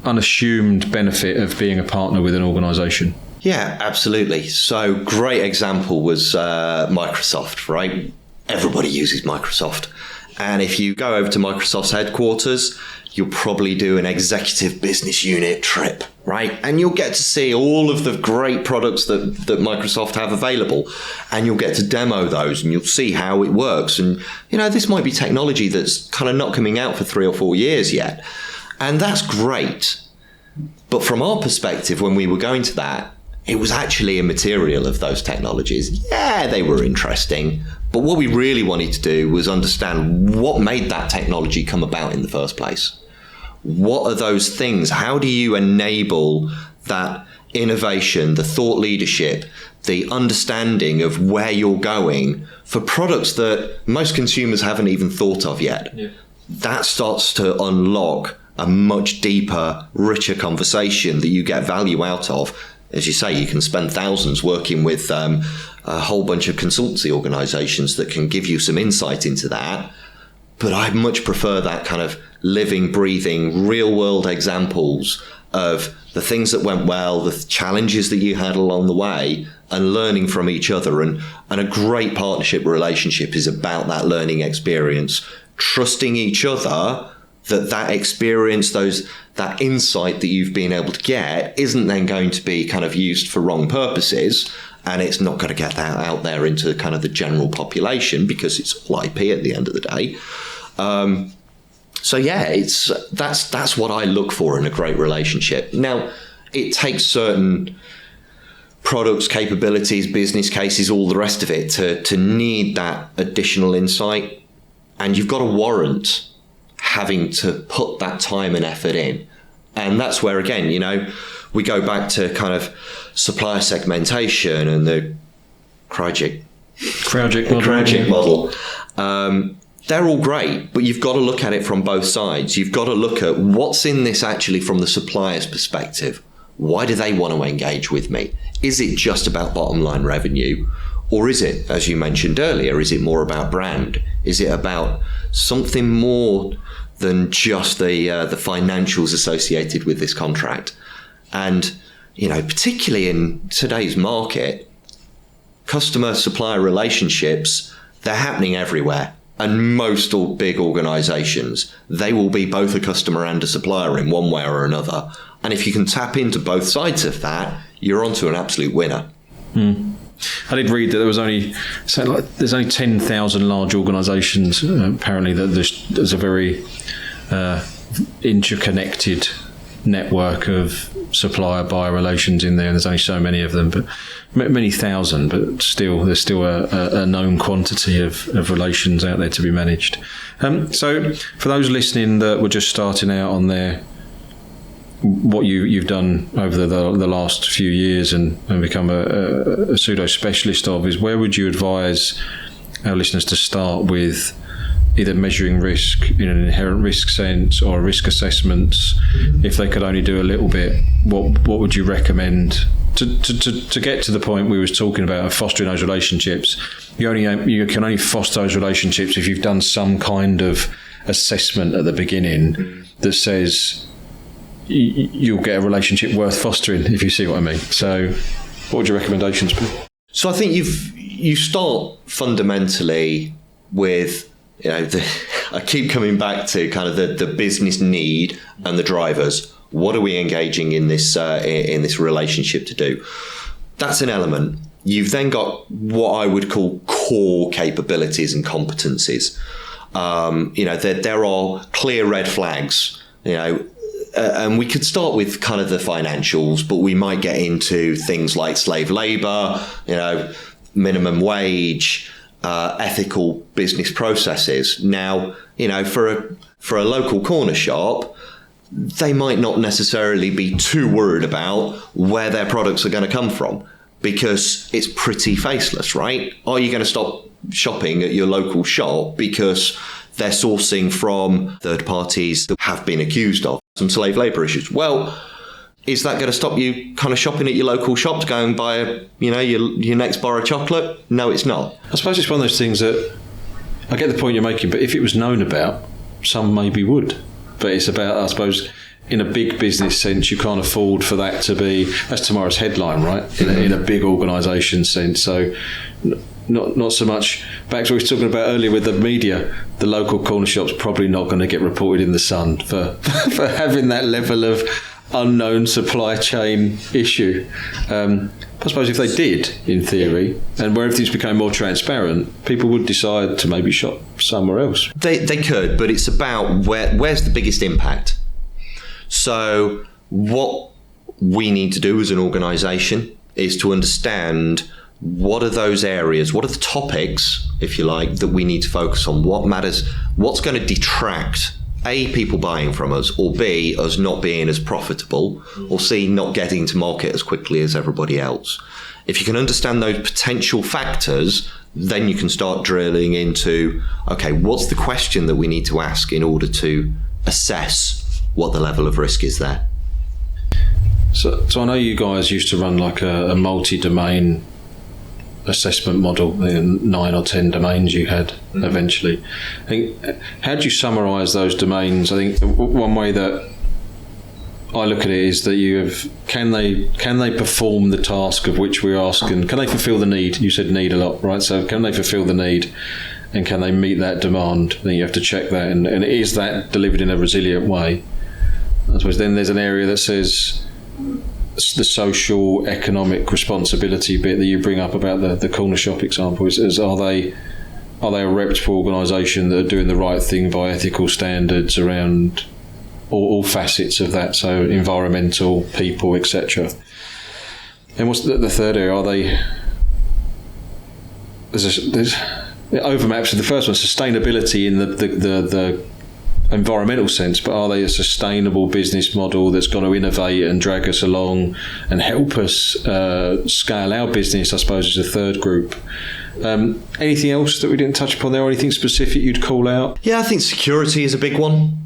Speaker 1: unassumed benefit of being a partner with an organisation?
Speaker 2: Yeah, absolutely. So great example was Microsoft, right? Everybody uses Microsoft. And if you go over to Microsoft's headquarters, you'll probably do an executive business unit trip, right? And you'll get to see all of the great products that Microsoft have available, and you'll get to demo those, and you'll see how it works. And, this might be technology that's kind of not coming out for 3 or 4 years yet. And that's great. But from our perspective, when we were going to that, it was actually immaterial of those technologies. Yeah, they were interesting. But what we really wanted to do was understand what made that technology come about in the first place. What are those things? How do you enable that innovation, the thought leadership, the understanding of where you're going for products that most consumers haven't even thought of yet? Yeah. That starts to unlock a much deeper, richer conversation that you get value out of. As you say, you can spend thousands working with a whole bunch of consultancy organizations that can give you some insight into that. But I much prefer that kind of living, breathing, real world examples of the things that went well, the challenges that you had along the way, and learning from each other. And a great partnership relationship is about that learning experience, trusting each other that experience, that insight that you've been able to get isn't then going to be kind of used for wrong purposes, and it's not going to get that out there into kind of the general population because it's all IP at the end of the day. So yeah, that's what I look for in a great relationship. Now, it takes certain products, capabilities, business cases, all the rest of it to need that additional insight, and you've got to warrant having to put that time and effort in. And that's where, again, we go back to kind of supplier segmentation and the Crygic model. They're all great, but you've got to look at it from both sides. You've got to look at what's in this actually from the supplier's perspective. Why do they want to engage with me? Is it just about bottom line revenue? Or is it, as you mentioned earlier, is it more about brand? Is it about something more than just the financials associated with this contract? And, particularly in today's market, customer-supplier relationships, they're happening everywhere. And most big organizations, they will be both a customer and a supplier in one way or another. And if you can tap into both sides of that, you're onto an absolute winner.
Speaker 1: I did read that there's only 10,000 large organisations apparently, that there's a very interconnected network of supplier-buyer relations in there, and there's only so many of them, but many thousand, but there's still a known quantity of relations out there to be managed. So for those listening that were just starting out on what you've done over the last few years and become a pseudo specialist of, is where would you advise our listeners to start with either measuring risk in an inherent risk sense or risk assessments? If they could only do a little bit, what would you recommend to get to the point we was talking about, fostering those relationships? You can only foster those relationships if you've done some kind of assessment at the beginning that says you'll get a relationship worth fostering, if you see what I mean. So what would your recommendations be? So
Speaker 2: I think you start fundamentally with, I keep coming back to kind of the business need and the drivers. What are we engaging in this relationship to do? That's an element. You've then got what I would call core capabilities and competencies. There are clear red flags, and we could start with kind of the financials, but we might get into things like slave labor, minimum wage, ethical business processes. Now, for a local corner shop, they might not necessarily be too worried about where their products are going to come from, because it's pretty faceless, right? Are you going to stop shopping at your local shop because they're sourcing from third parties that have been accused of some slave labor issues? Well, is that going to stop you kind of shopping at your local shop to go and buy your next bar of chocolate? No, it's not.
Speaker 1: I suppose it's one of those things that, I get the point you're making, but if it was known about, some maybe would. But it's about, I suppose, in a big business sense, you can't afford for that to be, that's tomorrow's headline, right? In a big organisation sense. So not so much back to what we were talking about earlier with the media, the local corner shop's probably not going to get reported in the Sun for for having that level of unknown supply chain issue. I suppose if they did, in theory, and where everything's became more transparent, people would decide to maybe shop somewhere else.
Speaker 2: They could, but it's about where's the biggest impact. So what we need to do as an organisation is to understand what are those areas, what are the topics, if you like, that we need to focus on, what matters, what's going to detract A, people buying from us, or B, us not being as profitable, or C, not getting to market as quickly as everybody else. If you can understand those potential factors, then you can start drilling into, okay, what's the question that we need to ask in order to assess what the level of risk is there?
Speaker 1: So I know you guys used to run like a multi-domain assessment model, 9 or 10 domains you had eventually. I think, how do you summarise those domains? I think one way that I look at it is that can they perform the task of which we ask, and can they fulfil the need? You said need a lot, right? So can they fulfil the need, and can they meet that demand? Then you have to check that, and is that delivered in a resilient way? I suppose then there's an area that says the social economic responsibility bit that you bring up about the corner shop example is are they a reputable organisation that are doing the right thing by ethical standards around all facets of that, so environmental, people, etc. And what's the third area? Are they there's it overmaps to the first one, sustainability in the environmental sense, but are they a sustainable business model that's going to innovate and drag us along and help us scale our business, I suppose, is a third group. Anything else that we didn't touch upon there, or anything specific you'd call out?
Speaker 2: Yeah, I think security is a big one.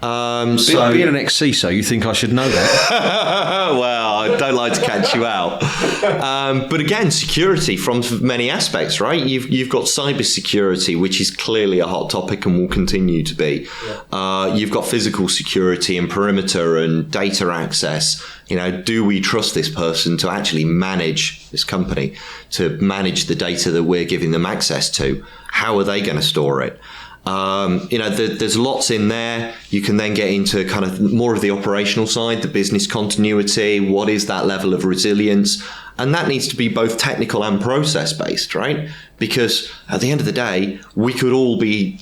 Speaker 1: Being an ex-CISO, you think I should know that?
Speaker 2: Well, I don't like to catch you out. But again, security from many aspects, right? You've got cyber security, which is clearly a hot topic and will continue to be. Yeah. You've got physical security and perimeter and data access. Do we trust this person to actually manage this company, to manage the data that we're giving them access to? How are they going to store it? There's lots in there. You can then get into kind of more of the operational side, the business continuity. What is that level of resilience? And that needs to be both technical and process based, right? Because at the end of the day, we could all be,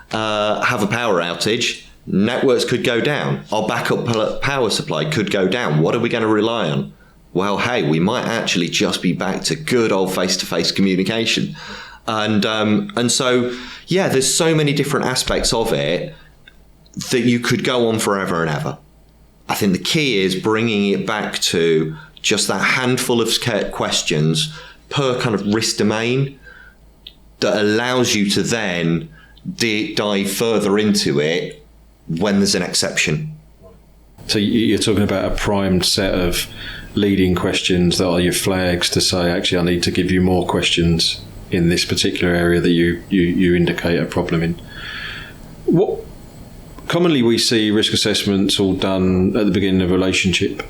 Speaker 2: have a power outage. Networks could go down. Our backup power supply could go down. What are we going to rely on? Well, hey, we might actually just be back to good old face-to-face communication. And so, yeah, there's so many different aspects of it that you could go on forever and ever. I think the key is bringing it back to just that handful of questions per kind of risk domain that allows you to then dive further into it when there's an exception.
Speaker 1: So you're talking about a primed set of leading questions that are your flags to say, actually, I need to give you more questions in this particular area that you indicate a problem in. What commonly we see risk assessments all done at the beginning of a relationship.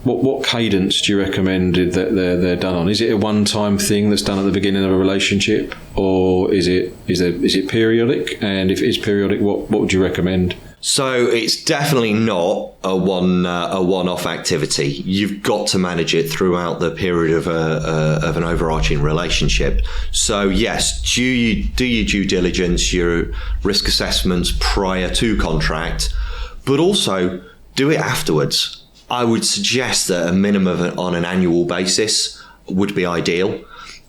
Speaker 1: What cadence do you recommend that they're done on? Is it a one-time thing that's done at the beginning of a relationship, or is it periodic? And if it is periodic, what would you recommend?
Speaker 2: So it's definitely not a one-off activity. You've got to manage it throughout the period of an overarching relationship. So yes, do your due diligence, your risk assessments prior to contract, but also do it afterwards. I would suggest that a minimum on an annual basis would be ideal.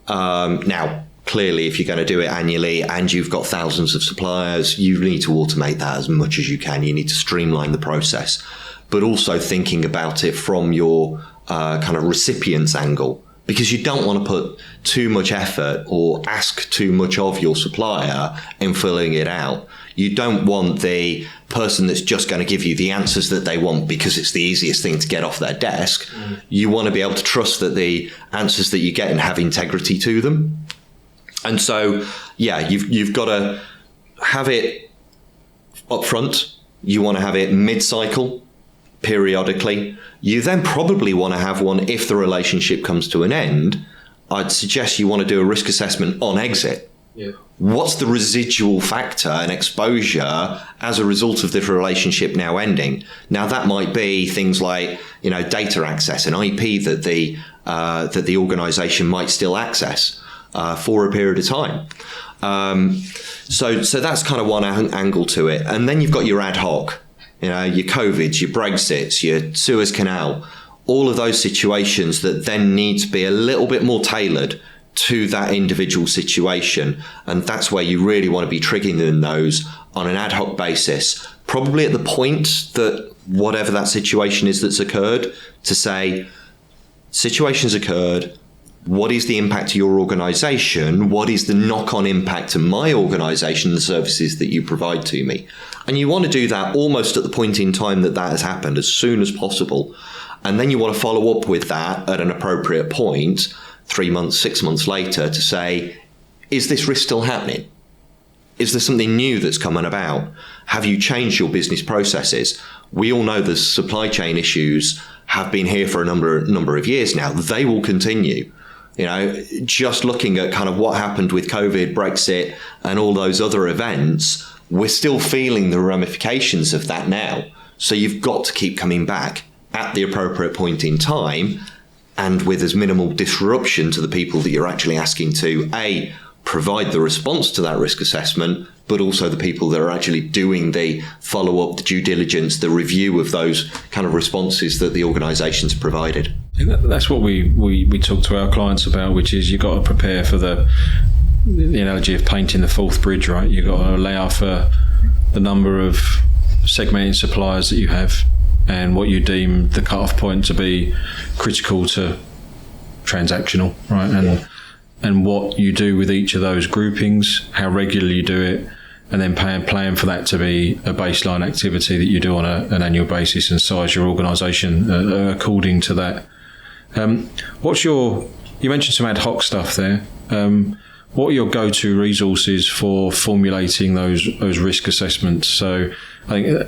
Speaker 2: Now, clearly, if you're going to do it annually and you've got thousands of suppliers, you need to automate that as much as you can. You need to streamline the process, but also thinking about it from your kind of recipient's angle, because you don't want to put too much effort or ask too much of your supplier in filling it out. You don't want the person that's just going to give you the answers that they want because it's the easiest thing to get off their desk. You want to be able to trust that the answers that you get and have integrity to them. And so, yeah, you've got to have it up front. You want to have it mid-cycle, periodically. You then probably want to have one if the relationship comes to an end. I'd suggest you want to do a risk assessment on exit.
Speaker 1: Yeah.
Speaker 2: What's the residual factor and exposure as a result of this relationship now ending? Now that might be things like, data access and IP that the organisation might still access for a period of time. So that's kind of one angle to it. And then you've got your ad hoc, your COVIDs, your Brexits, your Suez Canal, all of those situations that then need to be a little bit more tailored to that individual situation. And that's where you really want to be triggering those on an ad hoc basis, probably at the point that whatever that situation is that's occurred, to say, situation's occurred, what is the impact to your organisation? What is the knock-on impact to my organisation, the services that you provide to me? And you want to do that almost at the point in time that has happened, as soon as possible. And then you want to follow up with that at an appropriate point, 3 months, 6 months later, to say, is this risk still happening? Is there something new that's coming about? Have you changed your business processes? We all know the supply chain issues have been here for a number of years now. They will continue. Just looking at kind of what happened with COVID, Brexit, and all those other events, we're still feeling the ramifications of that now. So you've got to keep coming back at the appropriate point in time, and with as minimal disruption to the people that you're actually asking to, A, provide the response to that risk assessment, but also the people that are actually doing the follow-up, the due diligence, the review of those kind of responses that the organisation's provided.
Speaker 1: That's what we talk to our clients about, which is you've got to prepare for the analogy of painting the fourth bridge, right? You've got to allow for the number of segmented suppliers that you have and what you deem the cut-off point to be critical to transactional, right? And what you do with each of those groupings, how regularly you do it, and then plan for that to be a baseline activity that you do on an annual basis and size your organisation according to that. You mentioned some ad hoc stuff there. What are your go-to resources for formulating those risk assessments? So I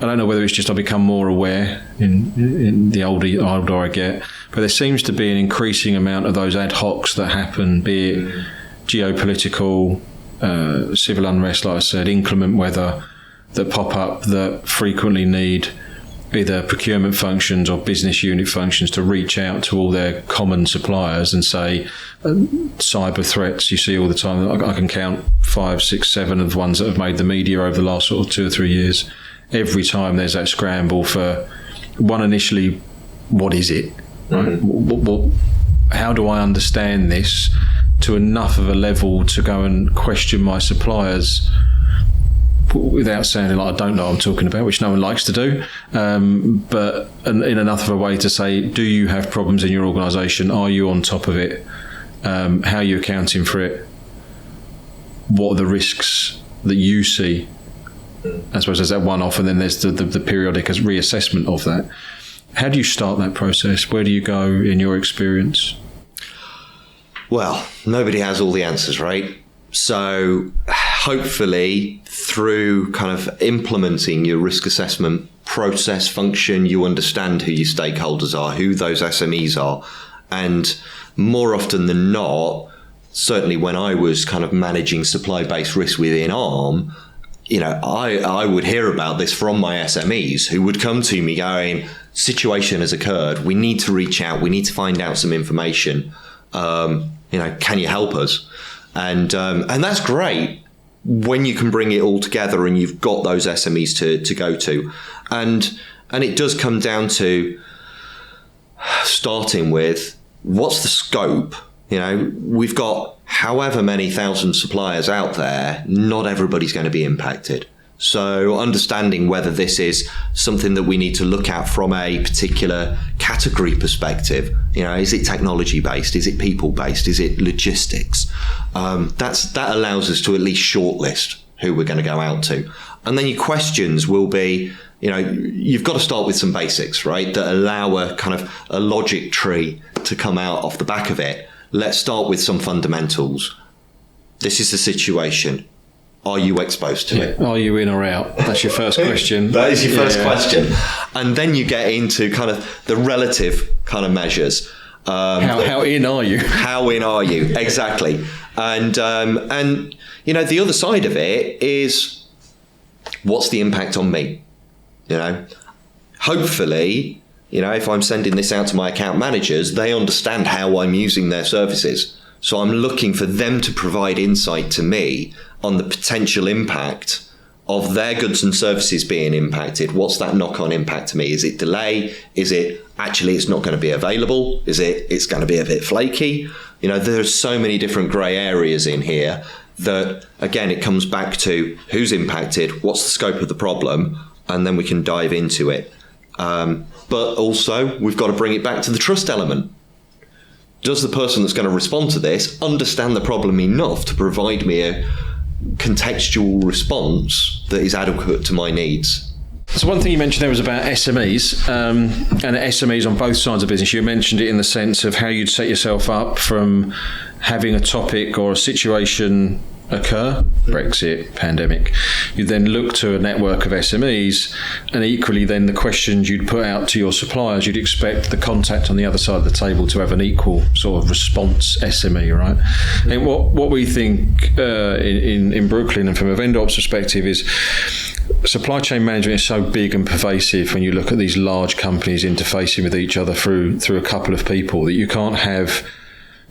Speaker 1: don't know whether it's just I become more aware in the older I get, but there seems to be an increasing amount of those ad hocs that happen, be it geopolitical, civil unrest, like I said, inclement weather, that pop up that frequently need either procurement functions or business unit functions to reach out to all their common suppliers and say, cyber threats you see all the time. I can count 5, 6, 7 of the ones that have made the media over the last sort of 2 or 3 years. Every time there's that scramble for one initially, what is it? Right? Mm-hmm. How do I understand this to enough of a level to go and question my suppliers without sounding like I don't know what I'm talking about, which no one likes to do, but in enough of a way to say, do you have problems in your organisation? Are you on top of it? How are you accounting for it? What are the risks that you see? I suppose there's that one-off, and then there's the periodic reassessment of that. How do you start that process? Where do you go in your experience?
Speaker 2: Well, nobody has all the answers, right? So hopefully through kind of implementing your risk assessment process function, you understand who your stakeholders are, who those SMEs are. And more often than not, certainly when I was kind of managing supply-based risk within ARM, I would hear about this from my SMEs who would come to me going, situation has occurred. We need to reach out. We need to find out some information. Can you help us? And that's great when you can bring it all together and you've got those SMEs to go to. And it does come down to starting with what's the scope? We've got however many thousand suppliers out there, not everybody's going to be impacted. So understanding whether this is something that we need to look at from a particular category perspective, is it technology based? Is it people based? Is it logistics? That allows us to at least shortlist who we're going to go out to. And then your questions will be, you've got to start with some basics, right? That allow a kind of a logic tree to come out off the back of it. Let's start with some fundamentals. This is the situation. Are you exposed to it?
Speaker 1: Are you in or out? That's your first question.
Speaker 2: That is your first question. And then you get into kind of the relative kind of measures.
Speaker 1: How in are you?
Speaker 2: How in are you? Exactly. And the other side of it is, what's the impact on me? Hopefully, if I'm sending this out to my account managers, they understand how I'm using their services. So I'm looking for them to provide insight to me on the potential impact of their goods and services being impacted. What's that knock-on impact to me? Is it delay? Is it actually it's not going to be available? Is it's going to be a bit flaky? There's so many different grey areas in here that, again, it comes back to who's impacted, what's the scope of the problem, and then we can dive into it. But also, we've got to bring it back to the trust element. Does the person that's going to respond to this understand the problem enough to provide me a contextual response that is adequate to my needs?
Speaker 1: So one thing you mentioned there was about SMEs, and SMEs on both sides of business. You mentioned it in the sense of how you'd set yourself up from having a topic or a situation occur, Brexit, pandemic. You then look to a network of SMEs, and equally then the questions you'd put out to your suppliers, you'd expect the contact on the other side of the table to have an equal sort of response SME, right? And what we think in Brooklyn, and from a vendor ops perspective, is supply chain management is so big and pervasive when you look at these large companies interfacing with each other through a couple of people, that you can't have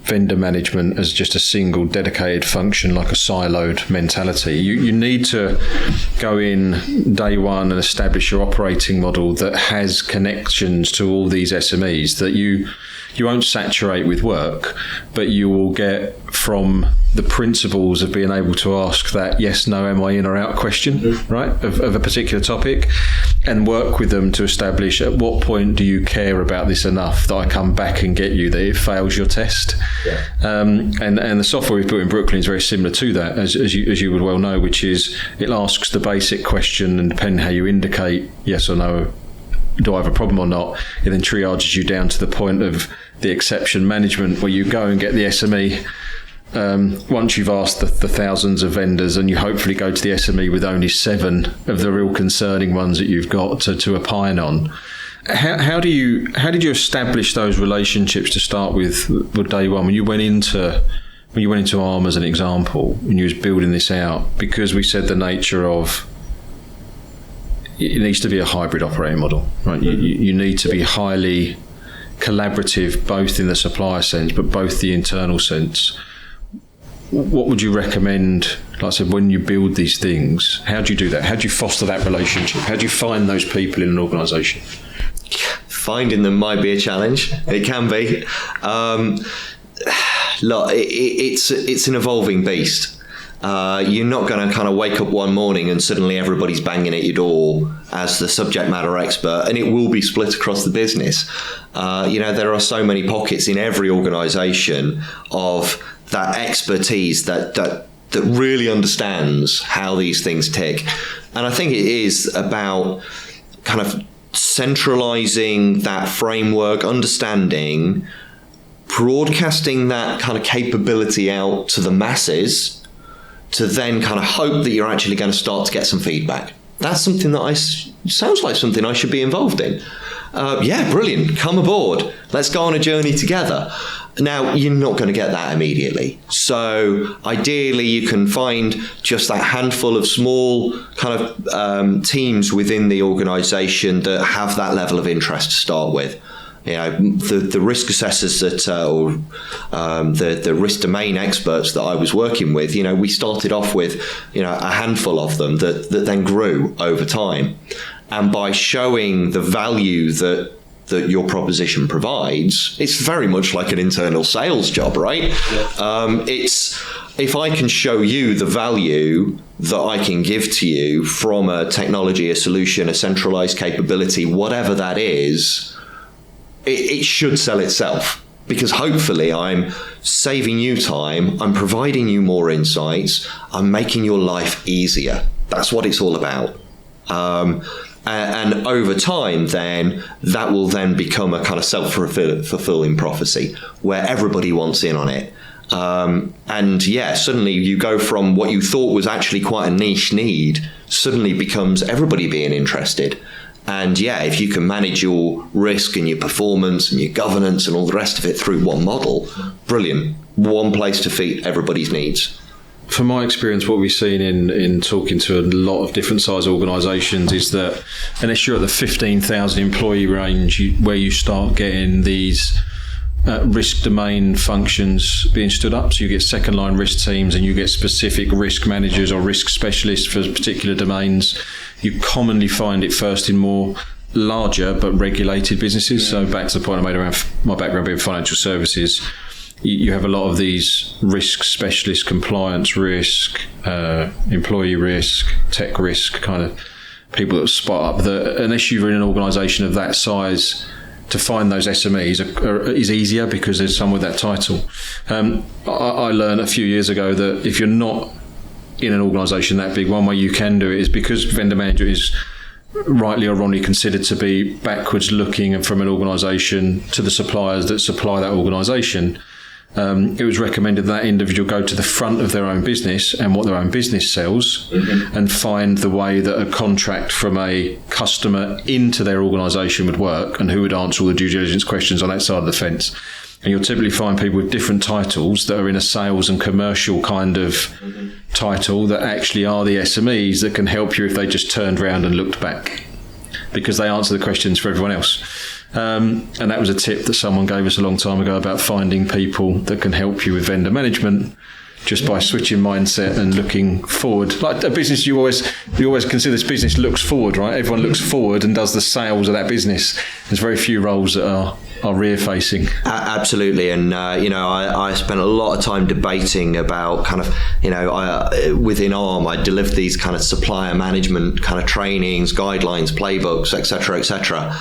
Speaker 1: vendor management as just a single dedicated function, like a siloed mentality. You need to go in day one and establish your operating model that has connections to all these SMEs, that you won't saturate with work, but you will get from the principles of being able to ask that yes, no, am I in or out question, right, of a particular topic, and work with them to establish at what point do you care about this enough that I come back and get you that it fails your test. Yeah. And the software we've built in Brooklyn is very similar to that, as you would well know, which is it asks the basic question, and depending how you indicate yes or no, do I have a problem or not, it then triages you down to the point of the exception management, where you go and get the SME once you've asked the thousands of vendors, and you hopefully go to the SME with only 7 of the real concerning ones that you've got to opine on. How did you establish those relationships to start with day one, when you went into ARM as an example, when you was building this out? Because we said the nature of it needs to be a hybrid operating model, right? You need to be highly collaborative, both in the supplier sense, but both the internal sense. What would you recommend, like I said, when you build these things? How do you do that? How do you foster that relationship? How do you find those people in an organisation?
Speaker 2: Finding them might be a challenge. It can be. Look, it's an evolving beast. You're not going to kind of wake up one morning and suddenly everybody's banging at your door as the subject matter expert, and it will be split across the business. There are so many pockets in every organisation of that expertise that really understands how these things tick. And I think it is about kind of centralising that framework, understanding, broadcasting that kind of capability out to the masses, to then kind of hope that you're actually going to start to get some feedback. That's something that sounds like something I should be involved in. Yeah, brilliant. Come aboard. Let's go on a journey together. Now, you're not going to get that immediately. So ideally, you can find just that handful of small kind of teams within the organisation that have that level of interest to start with. The risk assessors or the risk domain experts that I was working with, we started off with, a handful of them that then grew over time. And by showing the value that your proposition provides, it's very much like an internal sales job, right? Yeah. It's if I can show you the value that I can give to you from a technology, a solution, a centralized capability, whatever that is, it should sell itself, because hopefully I'm saving you time, I'm providing you more insights, I'm making your life easier. That's what it's all about. And over time, then, that will then become a kind of self-fulfilling prophecy where everybody wants in on it. And yeah, suddenly you go from what you thought was actually quite a niche need, suddenly becomes everybody being interested. And yeah, if you can manage your risk and your performance and your governance and all the rest of it through one model, brilliant. One place to feed everybody's needs.
Speaker 1: From my experience, what we've seen in talking to a lot of different size organisations is that unless you're at the 15,000 employee range, where you start getting these risk domain functions being stood up, so you get second line risk teams and you get specific risk managers or risk specialists for particular domains, you commonly find it first in more larger but regulated businesses. So back to the point I made around my background being financial services, you have a lot of these risk specialists, compliance risk, employee risk, tech risk kind of people that spot up that unless you're in an organisation of that size, to find those SMEs is easier because there's someone with that title. I learned a few years ago that if you're not in an organisation that big, one way you can do it is because vendor manager is rightly or wrongly considered to be backwards looking and from an organisation to the suppliers that supply that organisation. It was recommended that individual go to the front of their own business and what their own business sells, and find the way that a contract from a customer into their organisation would work and who would answer all the due diligence questions on that side of the fence. And you'll typically find people with different titles that are in a sales and commercial kind of title that actually are the SMEs that can help you if they just turned around and looked back, because they answer the questions for everyone else. And that was a tip that someone gave us a long time ago about finding people that can help you with vendor management just by switching mindset and looking forward. Like a business, you always consider this business looks forward, right? Everyone looks forward and does the sales of that business. There's very few roles that are rear facing.
Speaker 2: Absolutely. And I spent a lot of time debating about kind of within ARM I delivered these kind of supplier management kind of trainings, guidelines, playbooks, etc.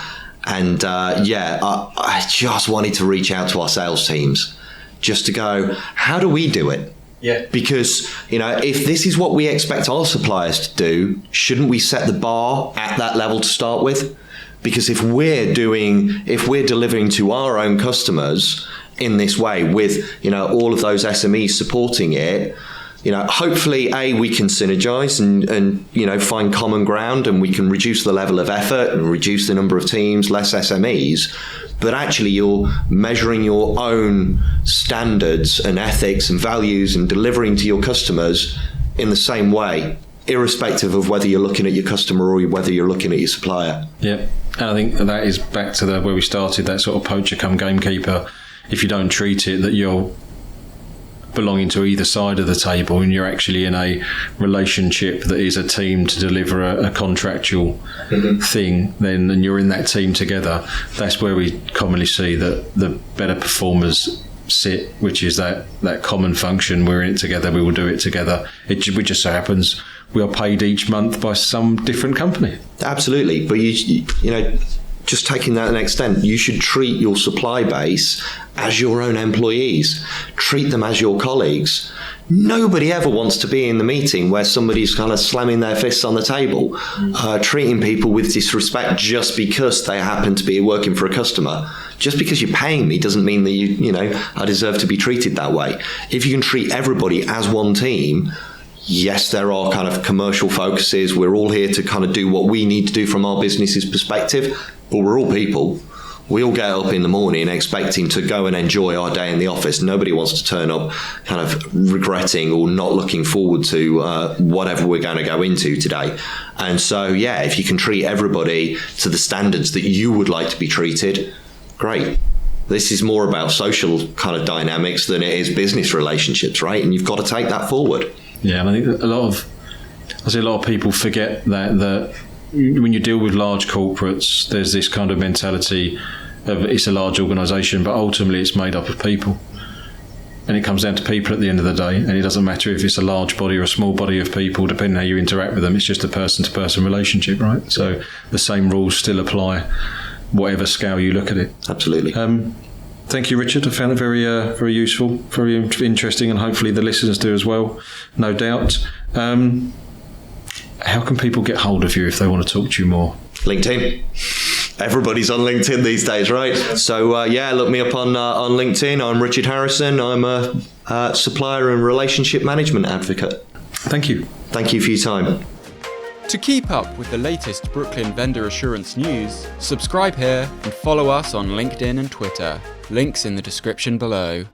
Speaker 2: And I just wanted to reach out to our sales teams just to go, how do we do it?
Speaker 1: Yeah.
Speaker 2: Because, if this is what we expect our suppliers to do, shouldn't we set the bar at that level to start with? Because if we're delivering to our own customers in this way with, all of those SMEs supporting it, hopefully, we can synergize and find common ground, and we can reduce the level of effort and reduce the number of teams, less SMEs. But actually, you're measuring your own standards and ethics and values and delivering to your customers in the same way, irrespective of whether you're looking at your customer or whether you're looking at your supplier.
Speaker 1: Yeah, and I think that is back to where we started, that sort of poacher come gamekeeper. If you don't treat it that you're belonging to either side of the table and you're actually in a relationship that is a team to deliver a contractual thing, then and you're in that team together, that's where we commonly see that the better performers sit, which is that common function. We're in it together, we will do it together. We just so happens we are paid each month by some different company.
Speaker 2: Absolutely. But you just taking that to an extent, you should treat your supply base as your own employees. Treat them as your colleagues. Nobody ever wants to be in the meeting where somebody's kind of slamming their fists on the table, treating people with disrespect just because they happen to be working for a customer. Just because you're paying me doesn't mean that I deserve to be treated that way. If you can treat everybody as one team, yes, there are kind of commercial focuses. We're all here to kind of do what we need to do from our business's perspective, but we're all people. We all get up in the morning expecting to go and enjoy our day in the office. Nobody wants to turn up kind of regretting or not looking forward to whatever we're going to go into today. And so, if you can treat everybody to the standards that you would like to be treated, great. This is more about social kind of dynamics than it is business relationships, right? And you've got to take that forward.
Speaker 1: Yeah, and I think a lot of people forget that when you deal with large corporates, there's this kind of mentality of it's a large organisation, but ultimately it's made up of people. And it comes down to people at the end of the day, and it doesn't matter if it's a large body or a small body of people, depending on how you interact with them. It's just a person-to-person relationship, right? So the same rules still apply, whatever scale you look at it.
Speaker 2: Absolutely.
Speaker 1: Thank you, Richard. I found it very very useful, very interesting, and hopefully the listeners do as well, no doubt. How can people get hold of you if they want to talk to you more?
Speaker 2: LinkedIn. Everybody's on LinkedIn these days, right? So, look me up on LinkedIn. I'm Richard Harrison. I'm a Supplier and Relationship Management Advocate.
Speaker 1: Thank you.
Speaker 2: Thank you for your time.
Speaker 3: To keep up with the latest Brooklyn vendor assurance news, subscribe here and follow us on LinkedIn and Twitter. Links in the description below.